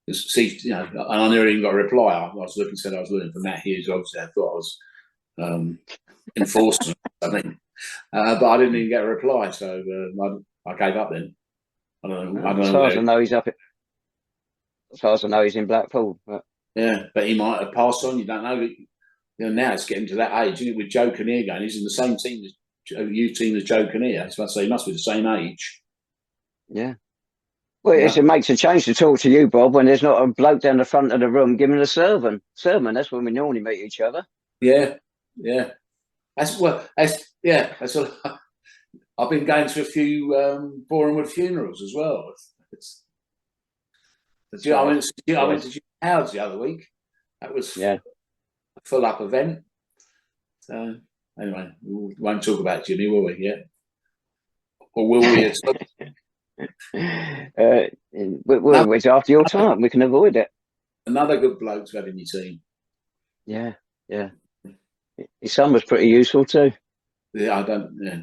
to see, and I never even got a reply. I was looking for Matt Hughes. Obviously, I thought I was enforcement or something, but I didn't even get a reply, so I gave up then. I don't know. As far as I know, he's up. As far as I know, he's in Blackpool. But... Yeah, but he might have passed on. You don't know. Now it's getting to that age, isn't it? With Joe Kinnear going, he's in the same team as youth team as Joe Kinnear. So I'd say he must be the same age. Yeah. Well, it makes a change to talk to you, Bob, when there's not a bloke down the front of the room giving a sermon. That's when we normally meet each other. Yeah. That's I've been going to a few Boreham Wood funerals as well. I went to Jim Howard's the other week. That was a full-up event. So anyway, we won't talk about Jimmy, will we? Yeah. or will we? It's after your time. We can avoid it. Another good bloke to have in your team. Yeah, yeah. His son was pretty useful too. Yeah, I don't. Yeah.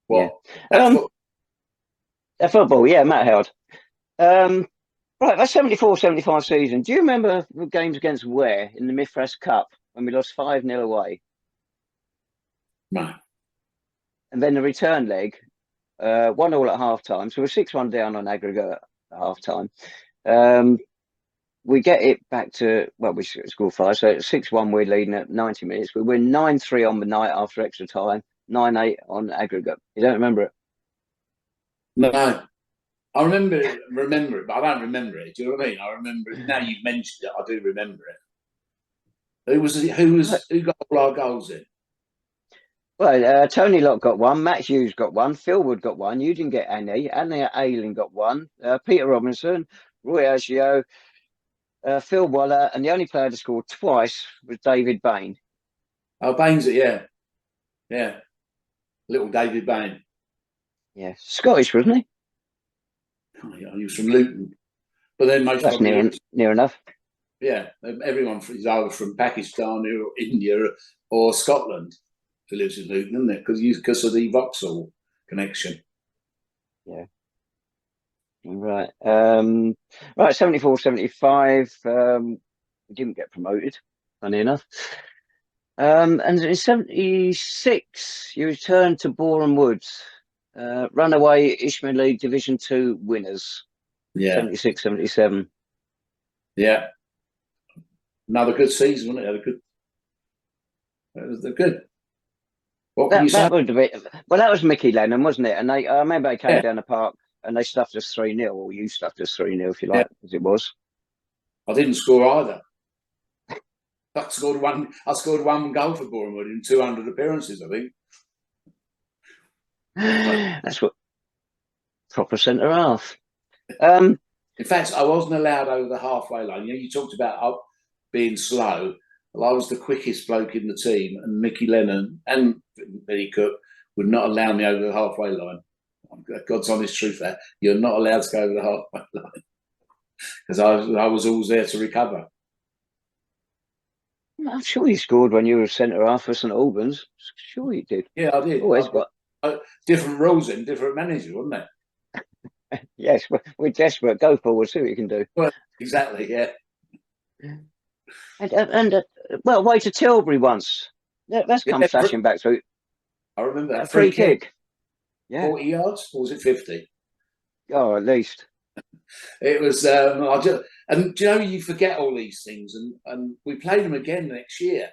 What? Yeah. Football. Yeah, Matt Howard. Right, that 74-75 season. Do you remember the games against Ware in the Mithras Cup when we lost 5-0 away? No. And then the return leg, 1-1 at half time. So we're 6-1 down on aggregate at half time. We get it back to, well, we scored 5. So it's 6-1, we're leading at 90 minutes. We win 9-3 on the night after extra time, 9-8 on aggregate. You don't remember it? No. I remember it, but I don't remember it. Do you know what I mean? I remember it. Now you've mentioned it, I do remember it. Who got all our goals in? Well, Tony Lott got one, Matt Hughes got one, Phil Wood got one, you didn't get any, Annie Ayling got one, Peter Robinson, Roy Agio, Phil Waller, and the only player that scored twice was David Bain. Oh, Bain's it, yeah. Yeah. Little David Bain. Yeah, Scottish, wasn't he? Oh, yeah, he was from Luton. But then most That's near enough. Yeah, everyone is either from Pakistan or India or Scotland who lives in Luton, isn't it? Because of the Vauxhall connection. Yeah. Right. Right, 74-75. We didn't get promoted, funny enough. And in 76, you returned to Boreham Wood. Runaway Ishmael League Division 2 winners. Yeah. 76-77. Yeah. Another good season, wasn't it? They're good. What can you say? That was Mickey Lennon, wasn't it? And I remember they came down the park and they stuffed us 3-0, or you stuffed us 3-0, if you like, as it was. I didn't score either. I scored one goal for Boreham Wood in 200 appearances, I think. That's what proper centre half. In fact, I wasn't allowed over the halfway line. You know, you talked about being slow. Well, I was the quickest bloke in the team, and Mickey Lennon and Billy Cook would not allow me over the halfway line. God's honest truth, that you're not allowed to go over the halfway line because I was always there to recover. I'm sure you scored when you were centre half for St Albans. Sure you did. Yeah, I did. Always got different rules and different managers, wasn't it? Yes, we're desperate. Go forward, see what you can do. Well, exactly, yeah. And well, way to Tilbury once. That's come flashing back through. I remember that free kick. Yeah, 40 yards, or was it 50? Oh, at least. It was. And do you know, you forget all these things, and we played them again next year,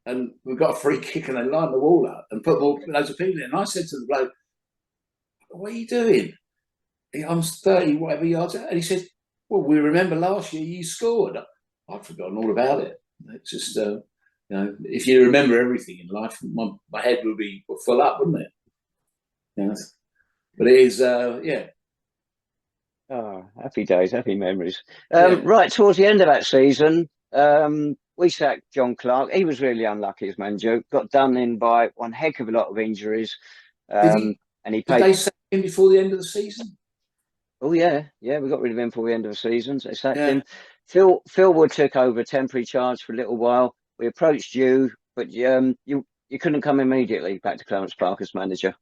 and we got a free kick, and they lined the wall up and put loads of people in. And I said to the bloke, "What are you doing? I'm 30 whatever yards out." And he said, "Well, we remember last year you scored." I'd forgotten all about it. It's just, you know, if you remember everything in life, my head would be full up, wouldn't it? Yes. But it is, yeah. Oh, happy days, happy memories. Right, towards the end of that season, we sacked John Clark. He was really unlucky as manager. Got done in by one heck of a lot of injuries. Did they sack him before the end of the season? Oh, yeah. Yeah, we got rid of him before the end of the season. So they sacked him. Phil Wood took over a temporary charge for a little while. We approached you, but you couldn't come immediately back to Clarence Park as manager.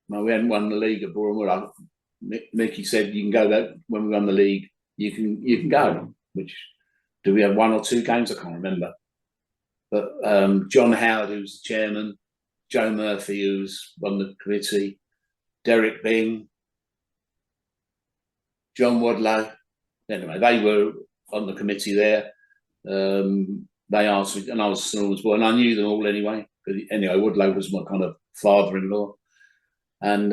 No, we hadn't won the league at Boreham Wood. Mickey said, "You can go there when we won the league. You can go." Which, do we have 1 or 2 games? I can't remember. But John Howard, who's the chairman, Joe Murphy, who's on the committee, Derek Bing, John Wadlow. Anyway, they were on the committee there. They asked me, and I was St Albans boy, and I knew them all anyway. But anyway, Wadlow was my kind of father-in-law, and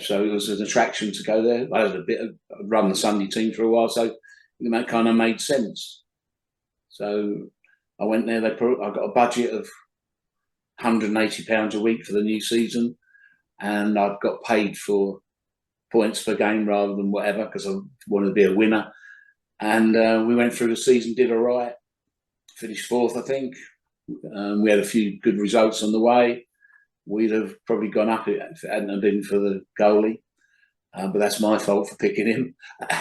so it was an attraction to go there. I had run the Sunday team for a while, so that kind of made sense. So I went there. I got a budget of £180 a week for the new season, and I got paid for points per game rather than whatever, because I wanted to be a winner. And we went through the season, did all right, finished 4th, I think. We had a few good results on the way. we'd have probably gone up if it hadn't been for the goalie. But that's my fault for picking him,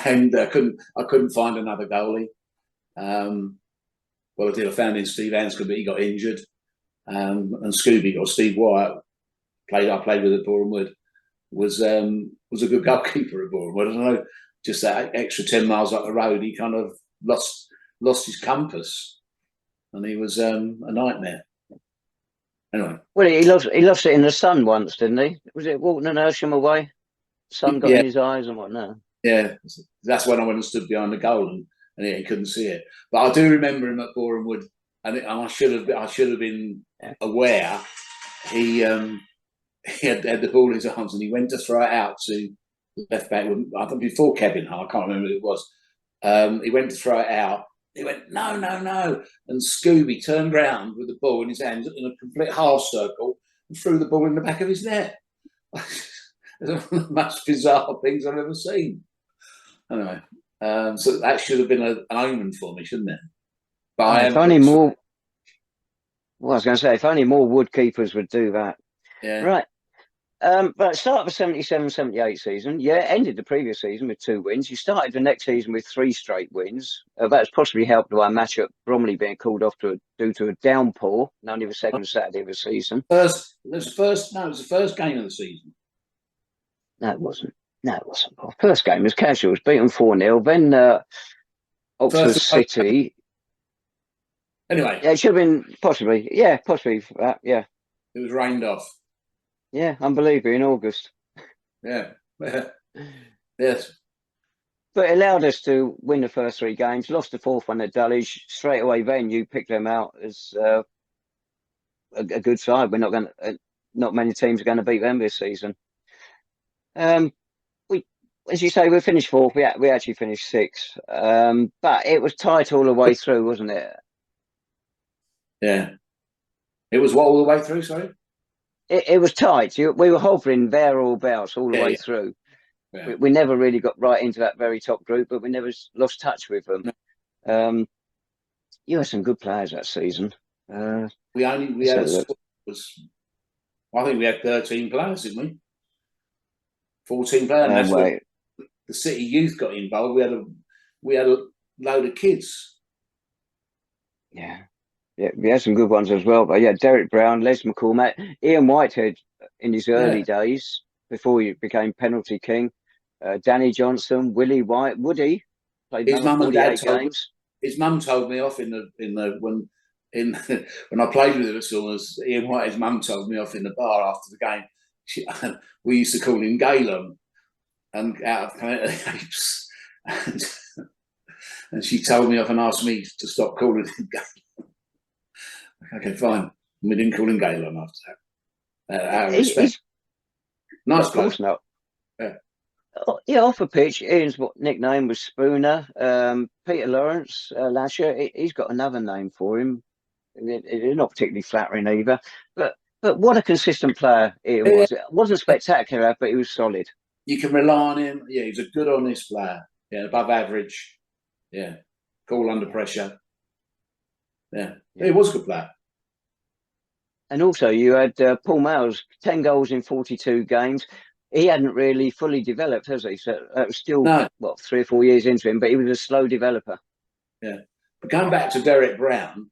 and I couldn't find another goalie. Well, I did. I found in Steve Anscombe, but he got injured, and Scooby or Steve Wyatt I played with at Boreham Wood was a good goalkeeper at Boreham Wood. I don't know, just that extra 10 miles up the road, he kind of lost his compass, and he was a nightmare. Anyway, well, he lost it in the sun once, didn't he? Was it Walton and Hersham away? Sun got in his eyes and whatnot. Yeah, that's when I went and stood behind the goal, and he couldn't see it. But I do remember him at Boreham Wood, and I should have been aware. He had the ball in his arms, and he went to throw it out to left back. I think before Kevin Hart, I can't remember who it was. He went to throw it out. He went, no, and Scooby turned round with the ball in his hands in a complete half circle and threw the ball in the back of his net. It's one of the most bizarre things I've ever seen. Anyway, so that should have been an omen for me, shouldn't it? But if only more. Well, I was going to say, if only more wood keepers would do that. Yeah. Right. But start of the 77-78 season, ended the previous season with 2 wins. You started the next season with 3 straight wins. That's possibly helped by a match at Bromley being called off due to a downpour, and only the second Saturday of the season. It was the first game of the season. No, it wasn't. First game was Casuals, beaten 4-0. Then Oxford City. Anyway. Yeah, it should have been possibly. Yeah, possibly for that. Yeah. It was rained off. Yeah, unbelievable in August. Yeah. Yes. But it allowed us to win the first 3 games, lost the 4th one at Dulwich. Straight away then you picked them out as a good side. We're not going to, not many teams are going to beat them this season. As you say, we finished 4th. We actually finished 6th. But it was tight all the way through, wasn't it? Yeah. It was what all the way through, sorry? It was tight. We were hovering there all about all the way through. Yeah. We never really got right into that very top group, but we never lost touch with them. No. You had some good players that season. I think we had 13 players, didn't we? 14 players. The City Youth got involved. We had a load of kids. Yeah. Yeah, we had some good ones as well. But yeah, Derek Brown, Les McCormack, Ian Whitehead in his early days before he became penalty king. Danny Johnson, Willie White, Woody played his mum and dad games. His mum told me off when I played with him at Summers. Ian Whitehead's mum told me off in the bar after the game. We used to call him Galen, and out of Planet of the Apes, and she told me off and asked me to stop calling him Galen. Okay, fine. We didn't call him Galen after that. Out of respect. Nice bloke. Of course not. Yeah, off the pitch, Ian's nickname was Spooner. Peter Lawrence, Lasher, he's got another name for him. It's not particularly flattering either. But what a consistent player Ian was. It wasn't spectacular, but he was solid. You can rely on him. Yeah, he's a good, honest player. Yeah, above average. Yeah, cool under pressure. Yeah, he was a good player. And also, you had Paul Miles, 10 goals in 42 games. He hadn't really fully developed, has he? So that was still, 3 or 4 years into him, but he was a slow developer. Yeah. But going back to Derek Brown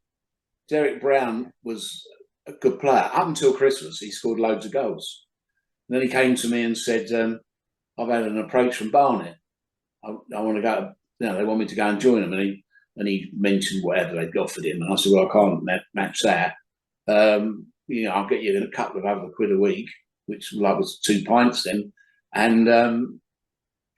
was a good player. Up until Christmas, he scored loads of goals. And then he came to me and said, I've had an approach from Barnet. I want to go, they want me to go and join them. And he mentioned whatever they'd offered him. And I said, well, I can't match that. I'll get you in a couple of other quid a week, which was 2 pints then. And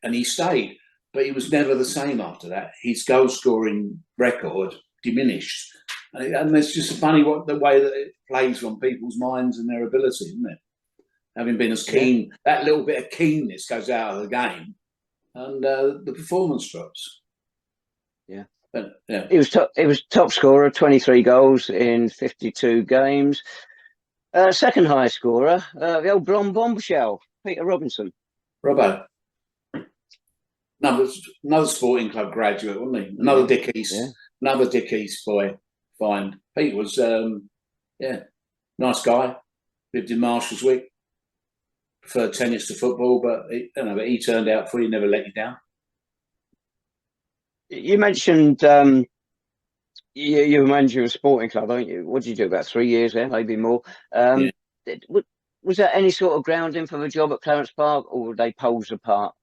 he stayed. But he was never the same after that. His goal scoring record diminished. And it's just funny the way that it plays on people's minds and their ability, isn't it? Having been as keen, that little bit of keenness goes out of the game, and the performance drops. Yeah. But, yeah. He was top scorer, 23 goals in 52 games. Second highest scorer, the old blonde bombshell, Peter Robinson. Robbo. Another sporting club graduate, wasn't he? Another Dick East. Yeah. Another Dick East boy. Fine. Pete was, nice guy. lived in Marshallswick, preferred tennis to football, but but he turned out for you, never let you down. You mentioned you were manager of a sporting club, don't you? What did you do? About 3 years there, maybe more. Yeah. Was there any sort of grounding for the job at Clarence Park, or were they poles apart?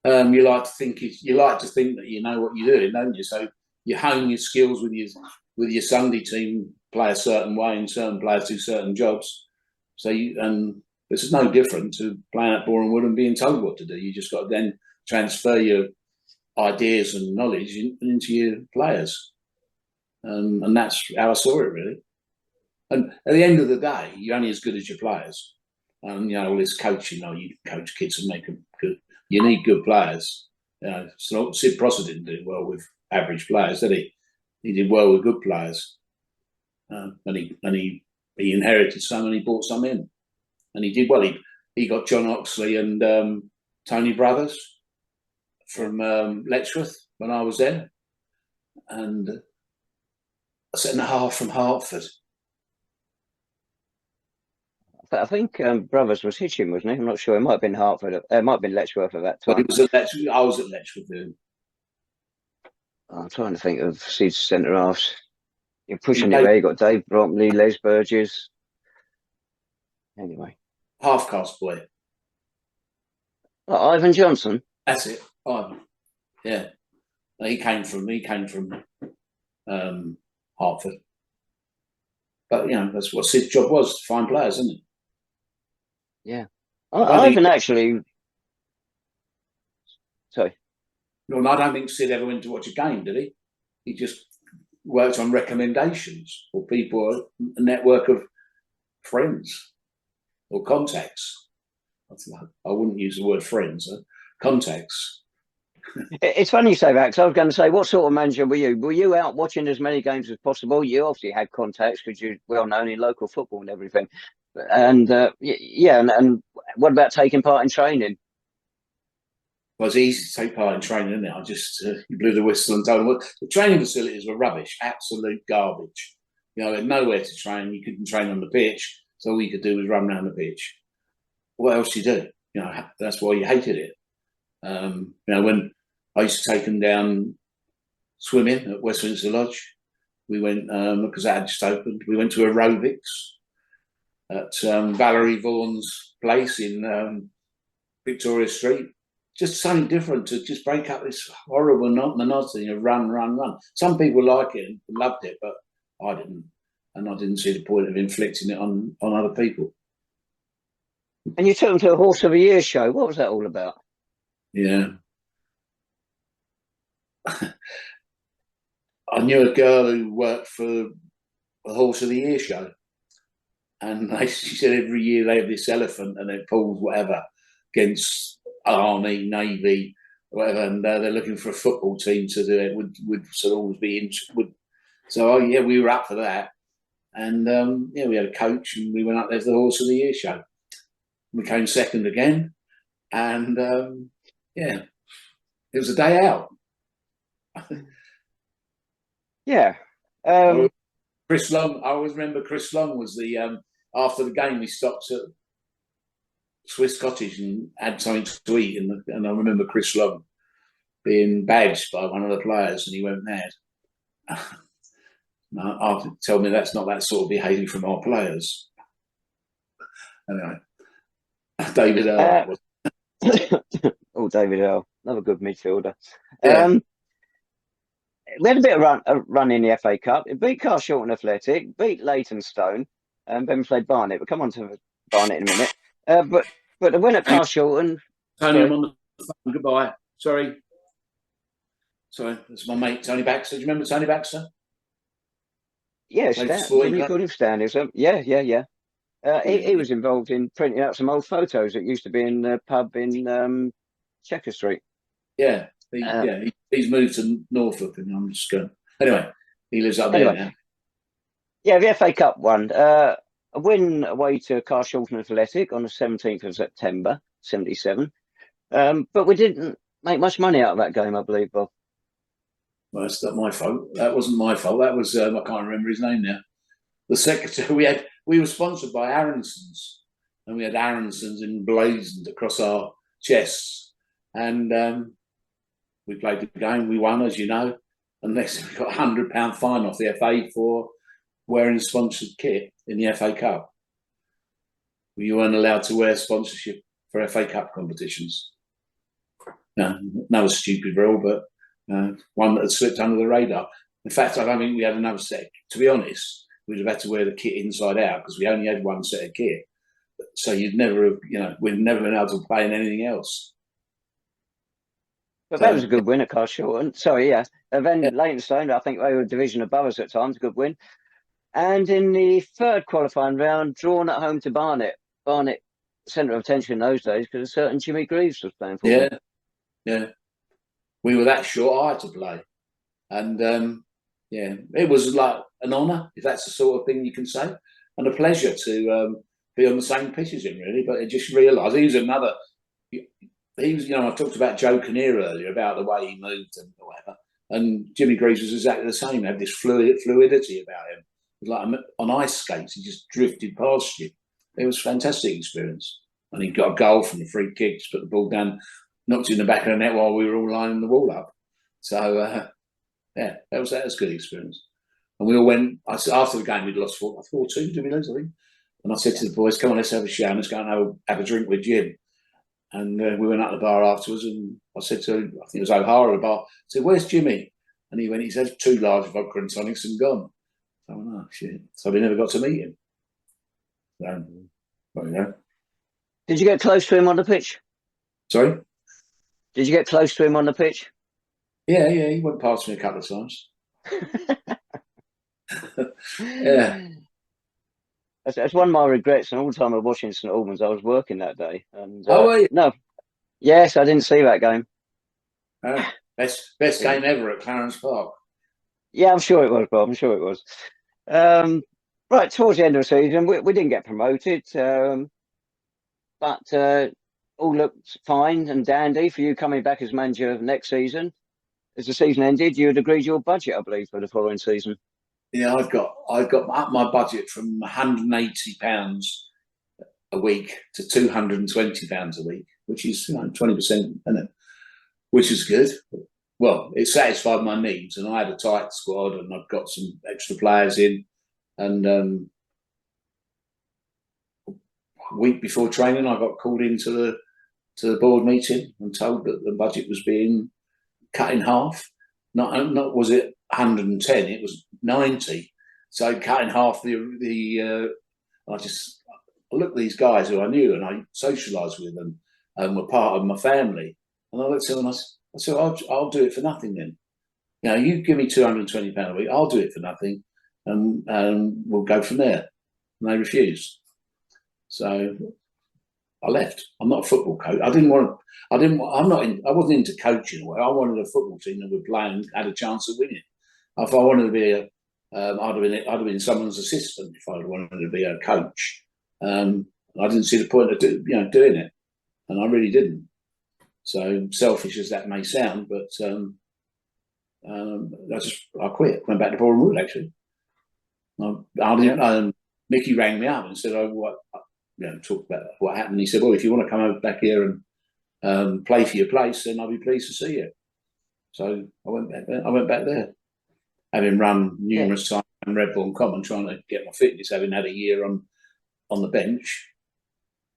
You like to think that you know what you're doing, don't you? So you hone your skills with your Sunday team, play a certain way, and certain players do certain jobs. So this is no different to playing at Boreham Wood and being told what to do. You just got to then transfer your ideas and knowledge into your players, and that's how I saw it, really. And at the end of the day, you're only as good as your players. And all this coaching, you coach kids and make them good. You need good players. So Sid Prosser didn't do well with average players, did he? He did well with good players, and he inherited some and he brought some in, and he did well. He got John Oxley and Tony Brothers from Letchworth when I was there, and a centre-half from Hertford. I think Brothers was Hitchin, wasn't he? I'm not sure. It might have been Hertford. It might have been Letchworth at that time. But it was at Letchworth. I was at Letchworth then. I'm trying to think of Sid's centre halves. You're pushing it there. You got Dave Bromley, Les Burgess. Anyway, Half-caste boy. Ivan Johnson. That's it, Ivan. Yeah, he came from Hertford. But that's what Sid's job was, to find players, isn't it? Yeah, Ivan actually. Sorry. No, I don't think Sid ever went to watch a game, did he? He just worked on recommendations or people, a network of friends or contacts. I wouldn't use the word friends, contacts. It's funny you say that, because I was going to say, what sort of manager were you? Were you out watching as many games as possible? You obviously had contacts because you're well known in local football and everything. And and what about taking part in training? Well, it's easy to take part in training, isn't it? I just blew the whistle and told them the training facilities were rubbish, absolute garbage. They had nowhere to train. You couldn't train on the pitch, so all you could do was run around the pitch. What else do you do? That's why you hated it. When I used to take them down swimming at Westminster Lodge, we went because that had just opened. We went to aerobics at Valerie Vaughan's place in Victoria Street. Just something different to just break up this horrible monotony of run. Some people like it and loved it, but I didn't, and I didn't see the point of inflicting it on other people. And you took them to a Horse of the Year show. What was that all about? Yeah. I knew a girl who worked for the Horse of the Year show, and she said every year they have this elephant and it pulls whatever against Army, Navy, whatever, and they're looking for a football team to do it. Would sort of always be we were up for that, and we had a coach and we went up there for the Horse of the Year show. We came second again, and it was a day out. Yeah. Chris Long, I always remember Chris Long was the after the game we stopped at Swiss Cottage and had something to eat, and I remember Chris Long being badged by one of the players, and he went mad. After told me that's not that sort of behaviour from our players. Anyway, David Earl. David Earl, another good midfielder. Yeah. We had a bit of run in the FA Cup. It beat Carshalton Athletic, beat Leytonstone, and then played Barnet. We'll come on to Barnet in a minute. But the win at Carshalton. Tony, I'm on the phone. Goodbye. Sorry, that's my mate Tony Baxter. Do you remember Tony Baxter? Yeah, Stan. Didn't you call him Stan? Yeah. He was involved in printing out some old photos that used to be in the pub in Checker Street. Yeah, he's moved to Norfolk, and I'm just going. Anyway, he lives up there now. Yeah, the FA Cup one. A win away to Carshalton Athletic on the 17th of September, 77. But we didn't make much money out of that game, I believe, Bob. Well, that's not my fault. That wasn't my fault. That was I can't remember his name now. The secretary. we were sponsored by Aronsons, and we had Aronsons emblazoned across our chests. And we played the game. We won, as you know, and next we got £100 fine off the FA for wearing sponsored kit in the FA Cup. You weren't allowed to wear sponsorship for FA Cup competitions. No, that was a stupid rule, but one that had slipped under the radar. In fact, I don't think we had another set. To be honest, we'd have had to wear the kit inside out because we only had one set of kit. So you'd never have, we'd never been able to play in anything else. But that was a good win at Carlton. Sorry, yeah. And then Leytonstone, I think they were a division above us at times, a good win. And in the third qualifying round, drawn at home to Barnet. Barnet, centre of attention in those days because a certain Jimmy Greaves was playing for them. Yeah. We were that short, I had to play. And, it was like an honour, if that's the sort of thing you can say, and a pleasure to be on the same pitch as him, really. But I just realised he was another... He was, I talked about Joe Kinnear earlier, about the way he moved and whatever. And Jimmy Greaves was exactly the same. He had this fluidity about him. It was like on ice skates, he just drifted past you. It was a fantastic experience. And he got a goal from the free kick, just put the ball down, knocked it in the back of the net while we were all lining the wall up. So, that was a good experience. And we all went, after the game, we'd lost 4-2, did we lose, I think? And I said to the boys, come on, let's have a shower, let's go and have a drink with Jim. And we went out to the bar afterwards, and I said to, I think it was O'Hara at the bar, I said, where's Jimmy? And he went, he's had 2 large vodka and tonics and gone. So I went, oh, shit. So we never got to meet him. So, Did you get close to him on the pitch? Sorry? Did you get close to him on the pitch? Yeah, he went past me a couple of times. Yeah. That's one of my regrets. And all the time I was watching St Albans, I was working that day. And, were you? No. Yes, I didn't see that game. Best game ever at Clarence Park. Yeah, I'm sure it was, Bob. I'm sure it was. Right, towards the end of the season, we didn't get promoted. But all looked fine and dandy for you coming back as manager next season. As the season ended, you had agreed your budget, I believe, for the following season. Yeah, I've got up my budget from £180 a week to £220 a week, which is 20%, isn't it? Which is good. Well, it satisfied my needs, and I had a tight squad, and I've got some extra players in. And a week before training, I got called into the board meeting and told that the budget was being cut in half. Not was it 110? It was 90. So cut in half I looked at these guys who I knew and I socialised with them and were part of my family. And I looked at them and I said, I'll do it for nothing then. You give me £220 a week, I'll do it for nothing, and we'll go from there. And they refused. So I left. I'm not a football coach. I wasn't into coaching. I wanted a football team that would play and had a chance of winning. If I wanted to be I'd have been someone's assistant if I wanted to be a coach. I didn't see the point of doing it, and I really didn't. So selfish as that may sound, but I quit. Went back to Boreham Wood actually. Mickey rang me up and said, talk about what happened. He said, well, if you want to come over back here and play for your place, then I'll be pleased to see you. So I went back there. Having run numerous times in Redbourne Common, trying to get my fitness, having had a year on the bench.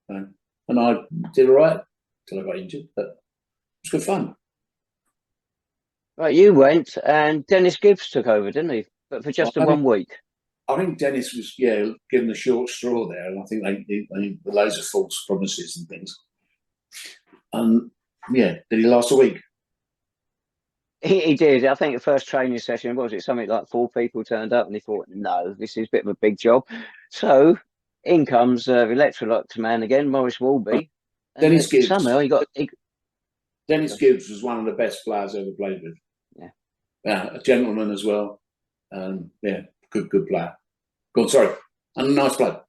And I did all right until I got injured, but it was good fun. Right, you went and Dennis Gibbs took over, didn't he? But for just 1 week. I think Dennis was, given the short straw there, and I think they loads of false promises and things. Did he last a week? He did. I think the first training session, was it something like 4 people turned up, and he thought, no, this is a bit of a big job. So in comes the electrolyte man again, Maurice Walby. Dennis Gibbs. Somehow Dennis Gibbs was one of the best players I ever played with. Yeah, a gentleman as well. Good player. Go on, sorry. And a nice bloke.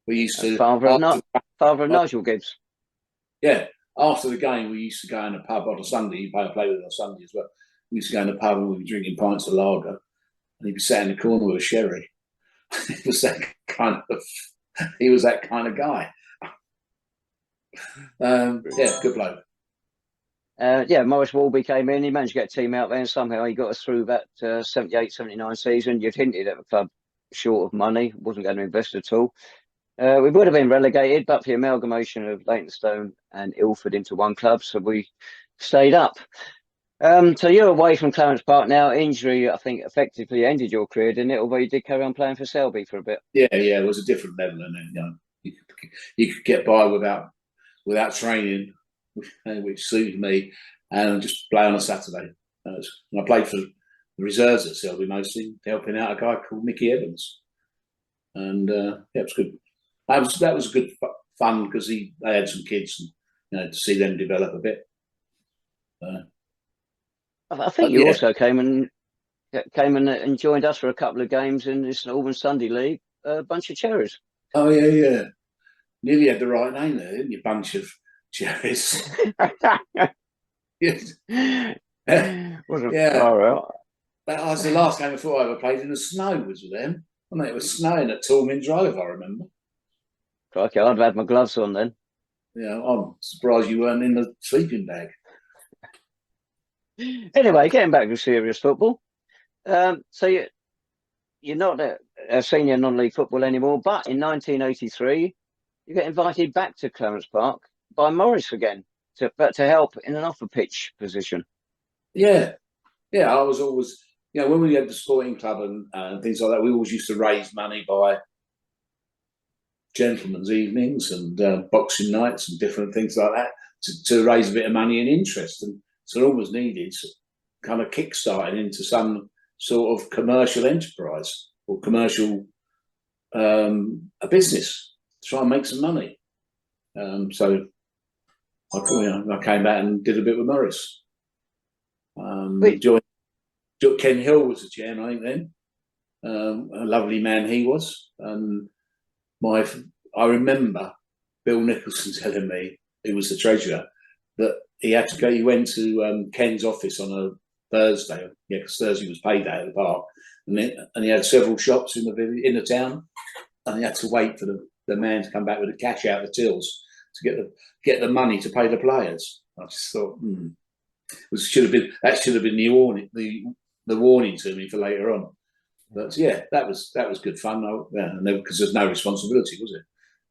We used to... Father of Nigel Gibbs. Yeah. After the game, we used to go in a pub on a Sunday. He'd play with us on Sunday as well. We used to go in the pub and we'd be drinking pints of lager. And he'd be sat in the corner with a sherry. It was that kind of guy. Yeah, good bloke. Yeah, Maurice Walby came in. He managed to get a team out there, and somehow he got us through that 78, 79 season. You'd hinted at the club short of money, wasn't going to invest at all. We would have been relegated, but for the amalgamation of Leytonstone and Ilford into one club, so we stayed up. So you're away from Clarence Park now. Injury, I think, effectively ended your career, didn't it? Although you did carry on playing for Selby for a bit. Yeah, it was a different level, and you could get by without training, which suited me, and just play on a Saturday. I played for the reserves at Selby mostly, helping out a guy called Mickey Evans, and it was good. That was good fun because they had some kids, and to see them develop a bit. I think you also came and joined us for a couple of games in this St Albans Sunday League. A bunch of cherries. Oh yeah. Nearly had the right name there, didn't you? Bunch of cherries. Yes. Wasn't far out. That was the last game I thought I ever played in the snow was with them. I mean, it was snowing at Tormin Drive, I remember. Crikey, I'd have had my gloves on then. Yeah, I'm surprised you weren't in the sleeping bag. Anyway, getting back to serious football. So you're not a senior non-league football anymore, but in 1983, you get invited back to Clarence Park by Morris again, to help in an off-the-pitch position. Yeah, I was always, when we had the sporting club and things like that, we always used to raise money by gentlemen's evenings and boxing nights and different things like that to raise a bit of money and interest. And so it always needed kind of kick-starting into some sort of commercial enterprise or commercial a business to try and make some money. So I came back and did a bit with Morris. Ken Hill was the chairman, I think, then. A lovely man he was. And I remember Bill Nicholson telling me, who was the treasurer, that he had to go. He went to Ken's office on a Thursday, because Thursday was payday at the park, and he had several shops in the town, and he had to wait for the man to come back with the cash out of the tills to get the money to pay the players. I just thought, that should have been the warning to me for later on. But yeah, that was good fun. Because there's no responsibility, was it?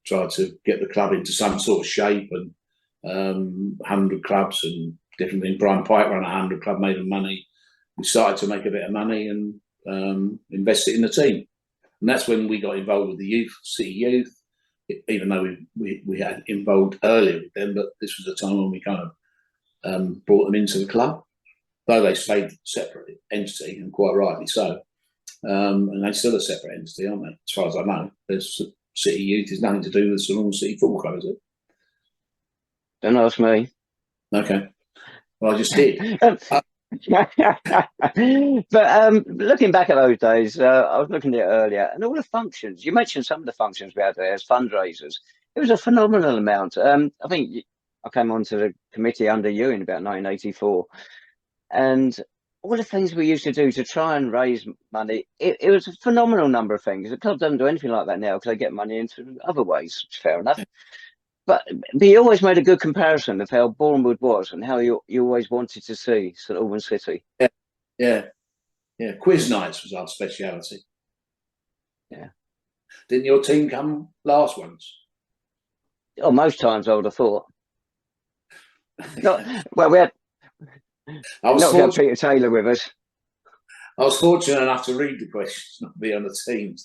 Tried to get the club into some sort of shape, and 100 clubs and different things. Brian Pike ran a 100 club, made them money. We started to make a bit of money and invest it in the team. And that's when we got involved with the youth, City Youth, even though we had involved earlier with them, but this was the time when we kind of brought them into the club, though they stayed separate entity, and quite rightly so. And they're still a separate entity, aren't they? As far as I know, there's City Youth is nothing to do with St Albans City Football Club, is it? Don't ask me. Okay. Well, I just did. But looking back at those days, I was looking at it earlier, and all the functions, you mentioned some of the functions we had there as fundraisers. It was a phenomenal amount. I think I came onto the committee under you in about 1984, and all the things we used to do to try and raise money, it was a phenomenal number of things. The club doesn't do anything like that now because they get money into other ways. Fair enough. But you always made a good comparison of how Boreham Wood was and how you always wanted to see St Albans City. Yeah. Quiz nights was our speciality. Yeah. Didn't your team come last once? Oh, most times I would have thought. Well, we had Peter Taylor with us. I was fortunate enough to read the questions, not be on the team,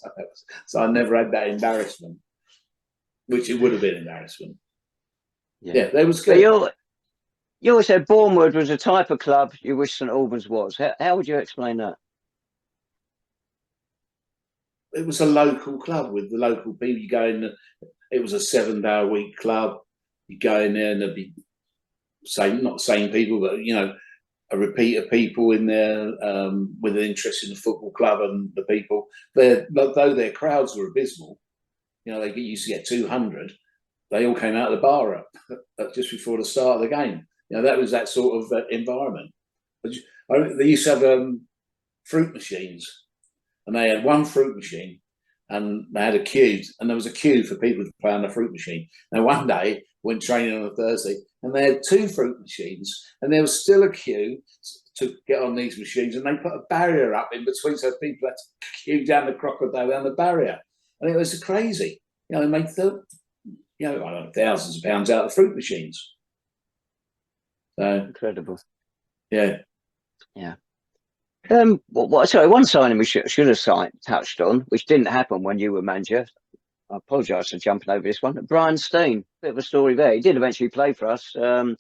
so I never had that embarrassment, which it would have been embarrassment. Yeah, that was good. But you always said Boreham Wood was a type of club you wish St Albans was. How would you explain that? It was a local club with the local people. You go in, it was a 7-day-a-week club. You go in there and there'd be not the same people, but a repeat of people in there with an interest in the football club and the people. Though their crowds were abysmal, they used to get 200. They all came out of the bar just before the start of the game. That was that sort of environment. They used to have fruit machines, and they had one fruit machine and they had a queue, and there was a queue for people to play on the fruit machine. Now, one day, went training on a Thursday, and they had 2 fruit machines, and there was still a queue to get on these machines, and they put a barrier up in between so people had to queue down the crocodile down the barrier, and it was crazy. You know, they made I don't know, thousands of pounds out of fruit machines. So Incredible. yeah. Sorry, one signing we should have touched on, which didn't happen when you were manager. I apologise for jumping over this one. Brian Stein, bit of a story there. He did eventually play for us in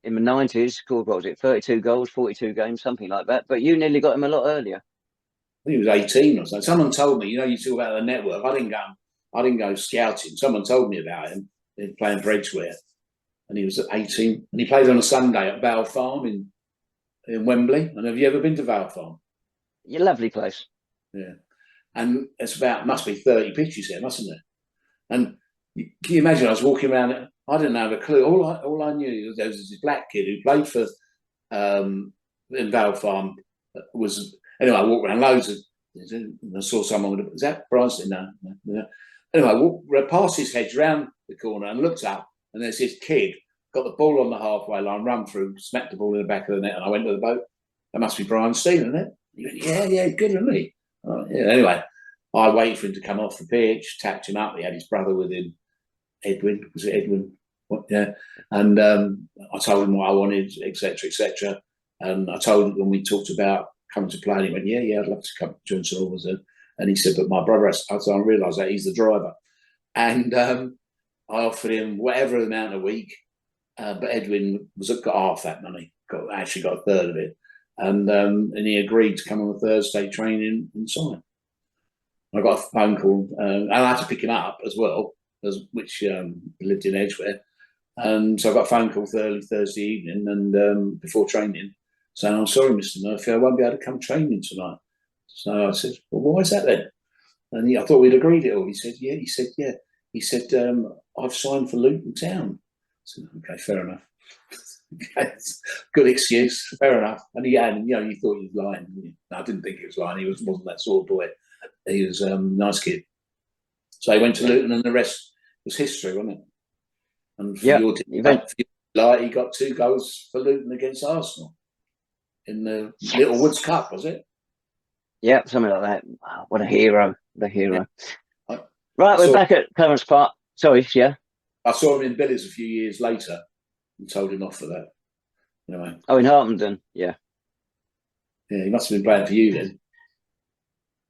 the 90s. Scored, what was it, 32 goals, 42 games, something like that. But you nearly got him a lot earlier. I think he was 18 or something. Someone told me, you talk about the network. I didn't go scouting. Someone told me about him. He was playing for Edgeworth, and he was 18, and he played on a Sunday at Vale Farm in Wembley. And have you ever been to Vale Farm? Yeah, lovely place. Yeah, and it's must be 30 pitches there, mustn't there? And can you imagine? I was walking around it. I didn't have a clue. All I knew was there was this black kid who played for in Vale Farm. Anyway, I walked around loads of. And I saw someone with. Is that Bronson? No. Anyway, I walked past his hedge round the corner and looked up, and there's this kid got the ball on the halfway line, run through, smacked the ball in the back of the net, and I went to the boat. That must be Brian Stein, isn't it? He went, yeah, good, isn't he? Yeah. Anyway, I waited for him to come off the pitch, tapped him up. He had his brother with him, Edwin. Was it Edwin? Yeah. And I told him what I wanted, etc. And I told him when we talked about coming to play, and he went, yeah, I'd love to come join St Albans. And he said, but my brother has. So I realised that he's the driver. And I offered him whatever amount a week, but Edwin got half that money. Actually got a third of it, and he agreed to come on a Thursday training and sign. I got a phone call, and I had to pick him up as well, which lived in Edgeworth. And so I got a phone call early Thursday evening, and before training, saying, "I'm sorry, Mr. Murphy, I won't be able to come training tonight." So I said, "Well, why is that then?" And I thought we'd agreed it all. He said, "Yeah." He said, "I've signed for Luton Town." I said, "Okay, fair enough." Good excuse, fair enough. And you thought he was lying. No, I didn't think he was lying. He wasn't that sort of boy. He was a nice kid. So he went to Luton, and the rest was history, wasn't it? And for your he got 2 goals for Luton against Arsenal in the Little Woods Cup, was it? Yeah, something like that. Wow, what a hero. The hero. Yeah. We're back at Clarence Park. Sorry, yeah. I saw him in Billy's a few years later and told him off for that. Anyway. Oh, in Hartenden, yeah. Yeah, he must have been playing for you then.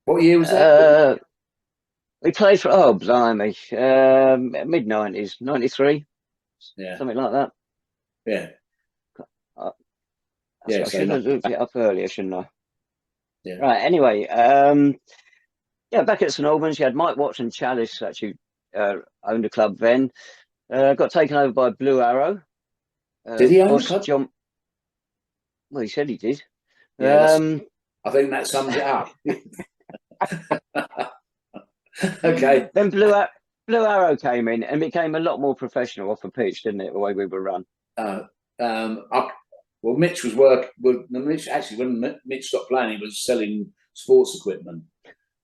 What year was that? We played for, blimey, mid-90s, 93. Yeah. Something like that. Yeah. I should have looked it up earlier, shouldn't I? Yeah. Right, anyway, back at St Albans, you had Mike Watson Chalice, actually owned the club then. Got taken over by Blue Arrow. Did he own the club? John... Well, he said he did. Yeah, I think that sums it up. Okay. Then Blue Arrow came in and became a lot more professional off the pitch, didn't it? The way we were run. Well, Mitch was when Mitch stopped playing, he was selling sports equipment,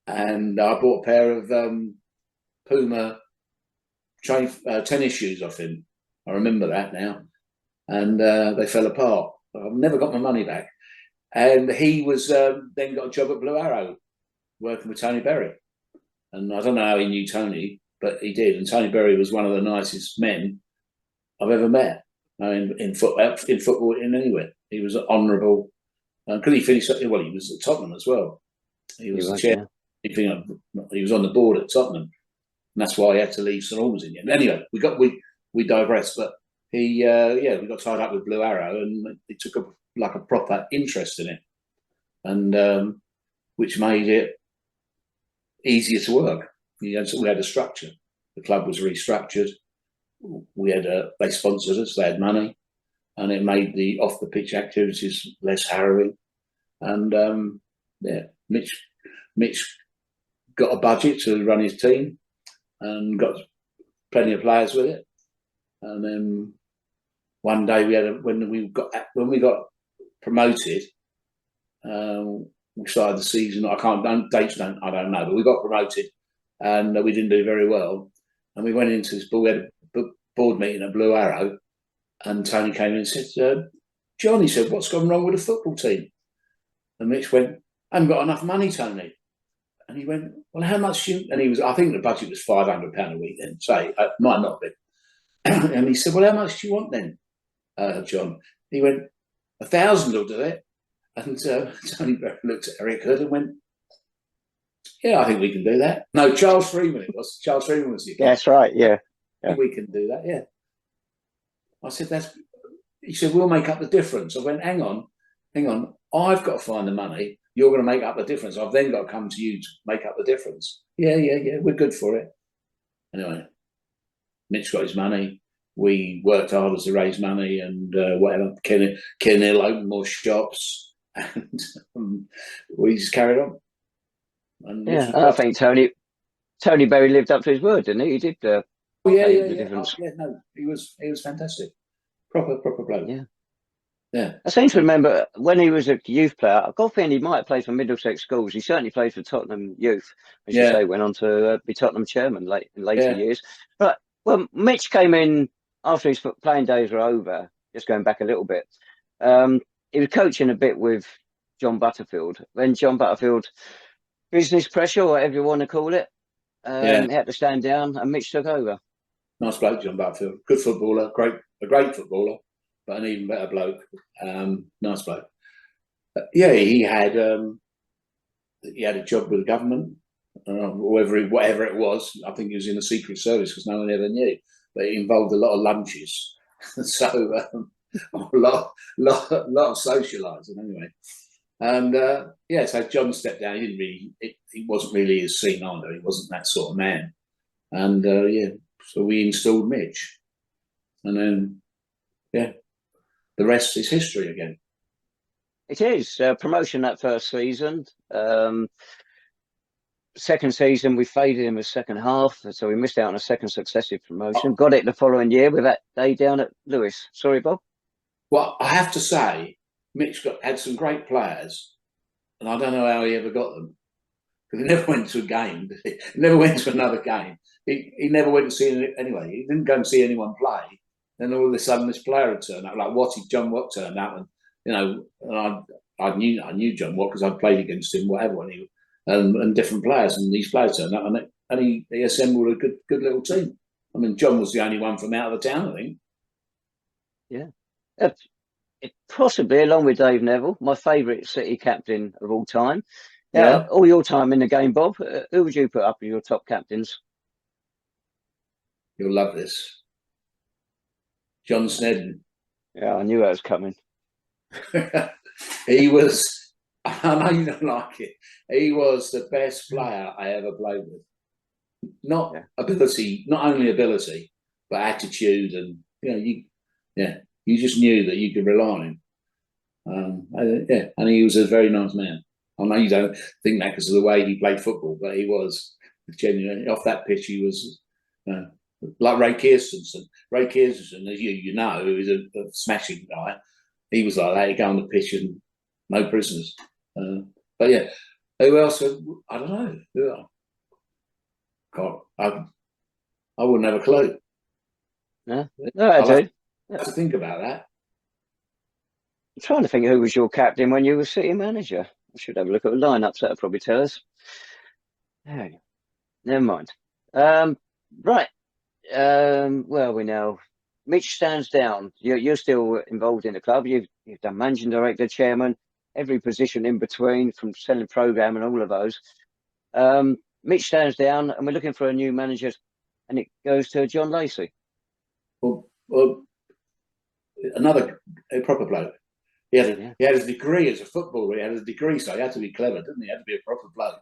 and I bought a pair of Puma tennis shoes off him. I remember that now, and they fell apart. I've never got my money back. And he was then got a job at Blue Arrow, working with Tony Berry. And I don't know how he knew Tony, but he did. And Tony Berry was one of the nicest men I've ever met. In football, in anywhere. He was honourable. Could he finish? Well, he was at Tottenham as well. He was the chair. Yeah. He was on the board at Tottenham, and that's why he had to leave St Albans in the end. Anyway, we digress. But we got tied up with Blue Arrow, and it took a proper interest in it, and which made it easier to work. We had a structure. The club was restructured. We had they sponsored us. They had money, and it made the off the pitch activities less harrowing. And Mitch got a budget to run his team, and got plenty of players with it. And then one day when we got promoted, we started the season. I don't know, but we got promoted, and we didn't do very well. And we went into this board meeting at Blue Arrow, and Tony came in and said, John, he said, what's gone wrong with the football team? And Mitch went, I haven't got enough money, Tony. And he went, well, how much you... And he was, I think the budget was £500 a week then, say, might not be. And he said, well, how much do you want then, John? He went, 1,000 will do it. And Tony looked at Eric Hood and went, yeah, I think we can do that. No, Charles Freeman it was. Charles Freeman was the account. That's right, yeah. We can do that, yeah. I said, he said, we'll make up the difference. I went, hang on. I've got to find the money. You're going to make up the difference. I've then got to come to you to make up the difference. Yeah, we're good for it. Anyway, Mitch got his money. We worked hard to raise money and whatever. Kenil opened more shops, and we just carried on. And yeah, I think Tony Berry lived up to his word, didn't he? He did. Yeah. No, he was fantastic. Proper bloke. Yeah. I seem to remember when he was a youth player, I got a feeling he might have played for Middlesex schools. He certainly played for Tottenham Youth. As you say, went on to be Tottenham chairman in later years. But well, Mitch came in after his playing days were over, just going back a little bit. He was coaching a bit with John Butterfield. When John Butterfield, business pressure, or whatever you want to call it, he had to stand down, and Mitch took over. Nice bloke, John Butterfield. Good footballer, a great footballer, but an even better bloke. Nice bloke. He had a job with the government, whatever it was. I think he was in the Secret Service because no one ever knew. But it involved a lot of lunches, so a lot of socialising anyway. And so John stepped down. He didn't really. He wasn't really his scene either. He wasn't that sort of man. And so we installed Mitch, and then the rest is history again. It is promotion that first season. Second season, we faded in the second half, so we missed out on a second successive promotion. Got it the following year with that day down at Lewis. Sorry, Bob. Well, I have to say, Mitch had some great players, and I don't know how he ever got them, because he never went to a game. He never went to another game. He never went to see anyway. He didn't go and see anyone play. Then all of a sudden, this player would turn up, like John Watt turned up, and and I knew John Watt because I'd played against him, whatever, and different players, and these players turned up, and he assembled a good little team. I mean, John was the only one from out of the town, I think. Yeah, possibly along with Dave Neville, my favourite City captain of all time. All your time in the game, Bob. Who would you put up as your top captains? You'll love this. John Snedden. Yeah, I knew that was coming. He was. I know you don't like it. He was the best player I ever played with. Not only ability, but attitude, and you just knew that you could rely on him. And he was a very nice man. I know you don't think that because of the way he played football, but he was genuinely off that pitch. He was like Ray Kirstensen. Ray Kirstensen, as you know, who is a smashing guy. He was like that. He'd go on the pitch and no prisoners. But who else? I don't know. God, I wouldn't have a clue. No, I do. Have to think about that. I'm trying to think who was your captain when you were City manager. I should have a look at the lineups. That'll probably tell us. Hey, never mind. Right. Where are we now? Mitch stands down. You're still involved in the club. You've done managing director, chairman, every position in between, from selling programme and all of those. Mitch stands down, and we're looking for a new manager, and it goes to John Lacey. Well, another proper bloke. He had his degree as a footballer. He had a degree, so he had to be clever, didn't he? He had to be a proper bloke.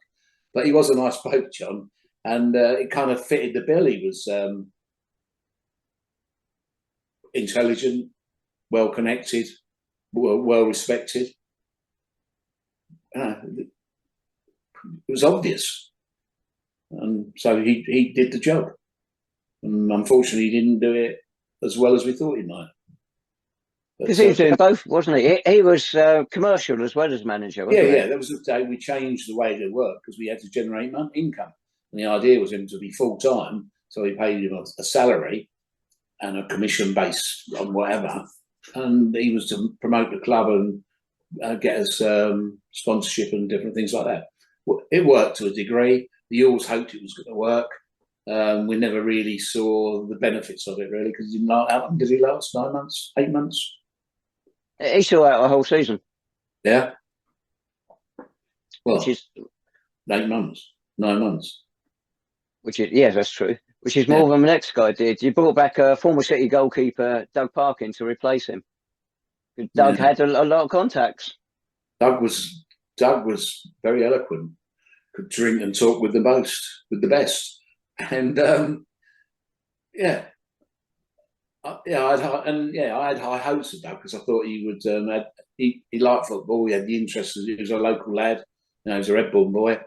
But he was a nice bloke, John, and it kind of fitted the bill. He was intelligent, well connected, well respected. It was obvious, and so he did the job. And unfortunately, he didn't do it as well as we thought he might. Because he was doing both, wasn't he? He was commercial as well as manager. Wasn't he? There was a day we changed the way they worked because we had to generate income. And the idea was him to be full time, so he paid him a salary and a commission based on whatever, and he was to promote the club and get us sponsorship and different things like that. It worked to a degree. We always hoped it was going to work. We never really saw the benefits of it, really, because did he last 9 months, 8 months? He saw out a whole season. Yeah. Well, which is 8 months, 9 months. Which is, yes, that's true. Which is more than the next guy did. You brought back a former City goalkeeper, Doug Park, in to replace him. Doug had a lot of contacts. Doug was very eloquent. Could drink and talk with the best, and I had high hopes of Doug because I thought he would. He liked football. He had the interest. He was a local lad. He was a Redbourne boy,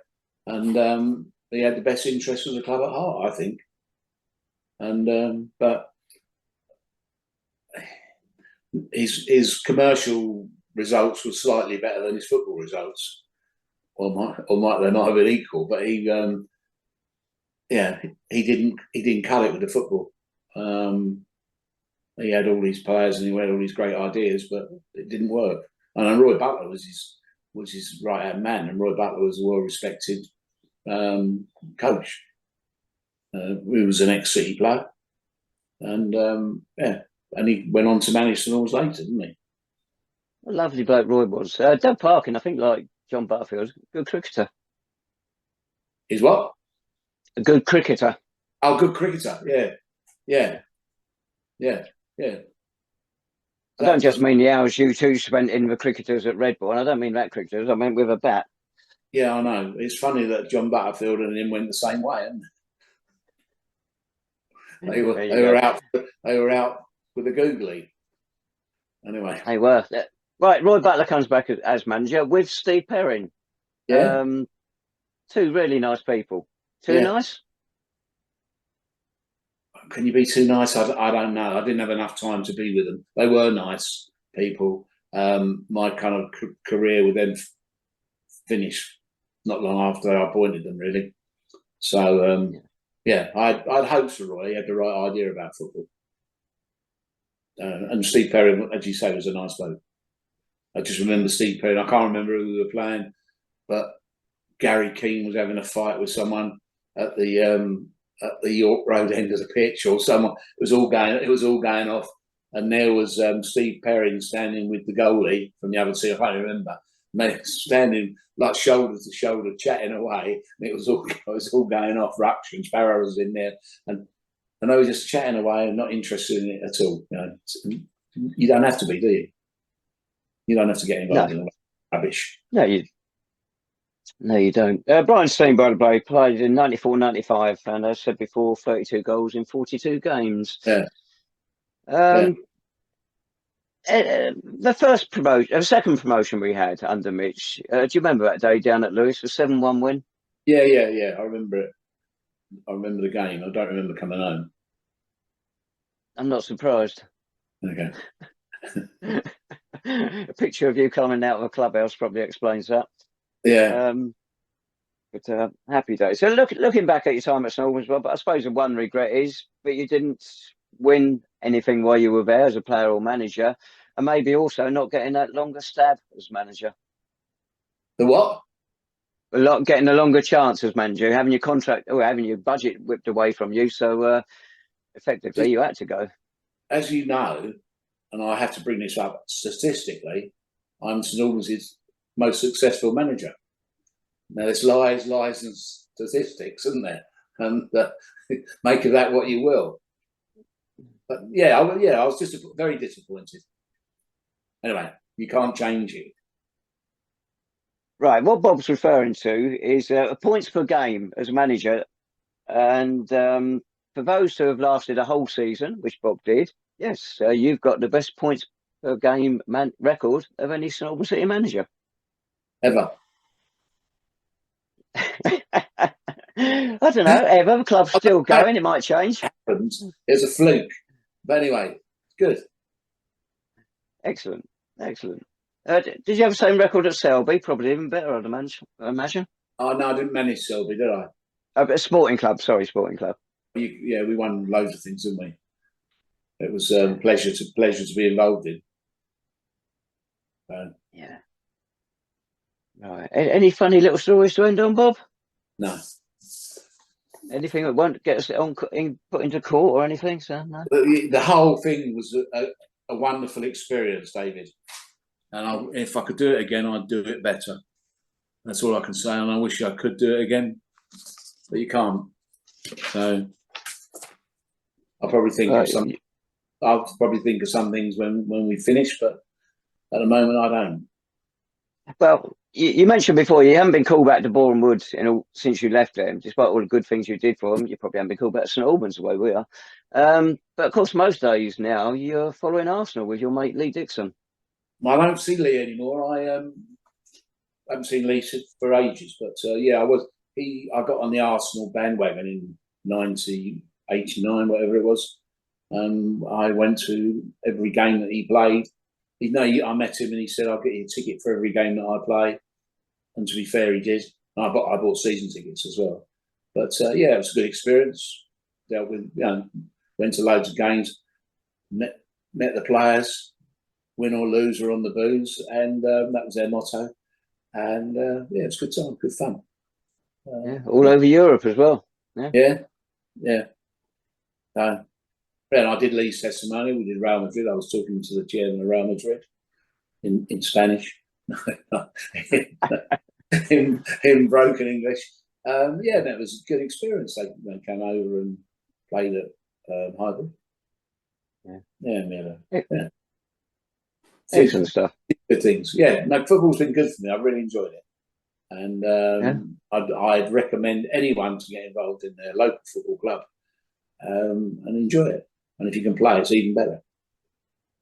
and he had the best interest of the club at heart, I think. And but his commercial results were slightly better than his football results, or they might have been equal. But he didn't cut it with the football. He had all these players and he had all these great ideas, but it didn't work. And Roy Butler was his right hand man, and Roy Butler was a well respected coach. He was an ex-City player, and and he went on to manage St Albans later, didn't he? A lovely bloke Roy was. Doug Parkin, I think, like John Butterfield, good cricketer. He's what? A good cricketer. Oh, good cricketer. Yeah. I don't just mean the hours you two spent in the cricketers at Redbourne. I don't mean that cricketers. I meant with a bat. Yeah, I know. It's funny that John Butterfield and him went the same way, isn't it? They were out with a googly. Anyway. They were. Right, Roy Butler comes back as manager with Steve Perrin. Yeah. Two really nice people. Too nice? Can you be too nice? I don't know. I didn't have enough time to be with them. They were nice people. My kind of career with them finished not long after I appointed them, really. So, I'd hoped for Roy. He had the right idea about football. And Steve Perry, as you say, was a nice bloke. I just remember Steve Perry. I can't remember who we were playing, but Gary Keane was having a fight with someone at the York Road end of the pitch, or someone. It was all going off, and there was Steve Perry standing with the goalie from the other team. I can't remember. Standing like shoulder to shoulder, chatting away, and it was all going off. Ruction Sparrow was in there, and they were just chatting away and not interested in it at all. You don't have to be, do you? You don't have to get involved in rubbish. No, you don't. Brian Stein, by the way, played in 94-95, and as I said before, 32 goals in 42 games. Yeah. The second promotion we had under Mitch, do you remember that day down at Lewis, the 7-1 win? Yeah. I remember it. I remember the game. I don't remember coming home. I'm not surprised. Okay. A picture of you coming out of a clubhouse probably explains that. Yeah. But happy days. So looking back at your time at St Albans, well, but I suppose the one regret is that you didn't win anything while you were there as a player or manager, and maybe also not getting that longer stab as manager. The what? Getting a longer chance as manager, having your contract or having your budget whipped away from you. So effectively, you had to go. As you know, and I have to bring this up statistically, I'm St Albans' most successful manager. Now, there's lies, and statistics, isn't there? And make of that what you will. But I was just very disappointed. Anyway, you can't change it. Right, what Bob's referring to is points per game as a manager. And for those who have lasted a whole season, which Bob did, yes, you've got the best points per game record of any St Albans City manager. Ever. I don't know, ever. The club's still going, it might change. It's a fluke. But anyway, good. Excellent. Did you have the same record at Selby? Probably even better, I'd imagine. Oh, no, I didn't manage Selby, did I? A sporting club, sorry, sporting club. Yeah, we won loads of things, didn't we? It was Yeah. pleasure to be involved in. Yeah. Right. Any funny little stories to end on, Bob? No, Anything that won't get us put into court or anything? So no. the whole thing was a wonderful experience, David. And if I could do it again, I'd do it better. That's all I can say. And I wish I could do it again, but you can't. So I'll probably think of some. I'll probably think of some things when we finish, but at the moment I don't. Well, you mentioned before you haven't been called back to Boreham Wood since you left them, despite all the good things you did for them. You probably haven't been called back to St Albans the way we are. But of course, most days now you're following Arsenal with your mate Lee Dixon. I don't see Lee anymore. I haven't seen Lee for ages, but yeah, I got on the Arsenal bandwagon in 1989, whatever it was. I went to every game that he played. I met him and he said, "I'll get you a ticket for every game that I play." And to be fair, he did. I bought season tickets as well. But yeah, it was a good experience. Dealt with, went to loads of games, met the players, win or lose, or on the booze, and that was their motto. And yeah, it's good time, good fun. All over Europe as well. Yeah. And I did leave testimony. We did Real Madrid. I was talking to the chairman of Real Madrid in Spanish, in broken English. Yeah, that was a good experience. They came over and played at Highbury. Yeah. Excellent stuff. Good things. Yeah, no, football's been good for me. I really enjoyed it. And I'd recommend anyone to get involved in their local football club and enjoy it. And if you can play, it's even better.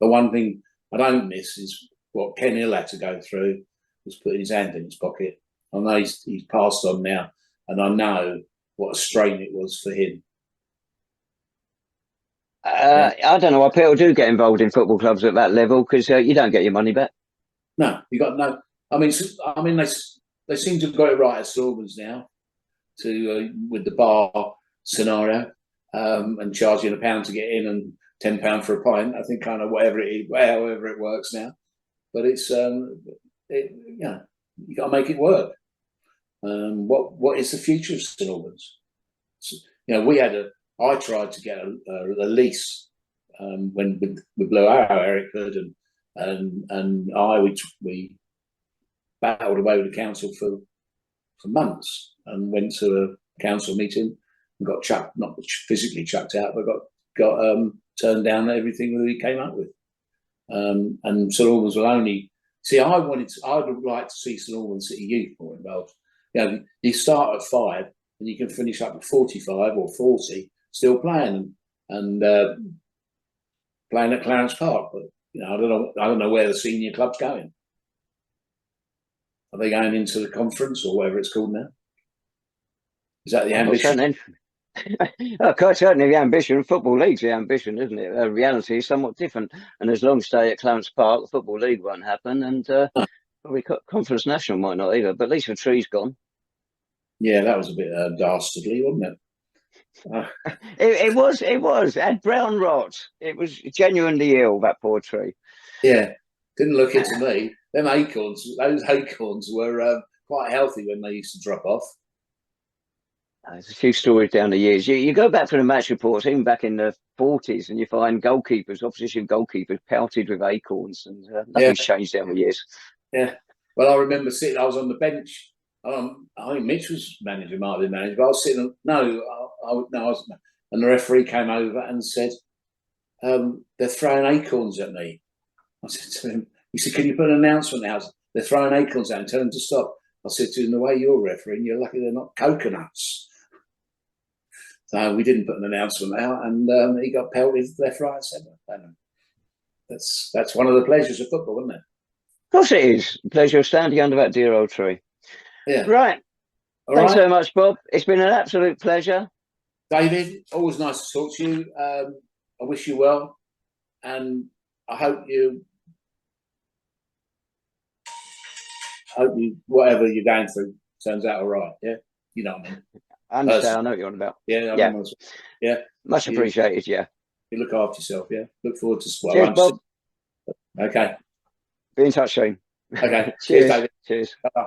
The one thing I don't miss is what Ken Hill had to go through, was putting his hand in his pocket. I know he's passed on now, and I know what a strain it was for him. I don't know why people do get involved in football clubs at that level, because you don't get your money back. No, you got no. I mean, they seem to have got it right at St Albans now, with the bar scenario, and charging £1 to get in and £10 for a pint. I think kind of however it works now, but it's you got to make it work. What is the future of St Albans? I tried to get a lease when we blew out Eric Hood and we battled away with the council for months and went to a council meeting and got not physically chucked out, but got turned down everything that we came up with. And St Albans will only see. I would like to see St Albans City Youth more involved. You start at 5 and you can finish up at 45 or 40, still playing and playing at Clarence Park. But I don't know where the senior club's going. Are they going into the conference or whatever it's called now? Is that the ambition? Quite certainly the ambition. Football League's the ambition, isn't it? Reality is somewhat different. And as long stay at Clarence Park, the Football League won't happen. And probably Conference National might not either. But at least the tree's gone. Yeah, that was a bit dastardly, wasn't it? It was. It had brown rot. It was genuinely ill, that poor tree. Yeah, didn't look it to me. Those acorns were quite healthy when they used to drop off. There's a few stories down the years. You go back to the match reports, even back in the 40s, and you find opposition goalkeepers pelted with acorns, and nothing's changed down the years. Yeah. Well, I remember I was on the bench. I think Mitch was manager, might have been manager, but I was sitting. And the referee came over and said, "They're throwing acorns at me." I said to him, he said, "Can you put an announcement out? They're throwing acorns out and tell them to stop." I said to him, "The way you're refereeing, you're lucky they're not coconuts." So we didn't put an announcement out, and he got pelted left, right, and centre. That's one of the pleasures of football, isn't it? Of course it is. Pleasure of standing under that dear old tree. Yeah. Right. Thanks so much, Bob. It's been an absolute pleasure. David, always nice to talk to you. I wish you well, and I hope you whatever you're going through turns out all right. Yeah, you know what I mean. I understand. I know what you're on about. Yeah, Yeah. Yeah. Much appreciated. Yeah. You look after yourself. Yeah. Look forward to Cheers, Bob. Okay. Be in touch soon. Okay. Cheers, Cheers. David. Cheers. Bye.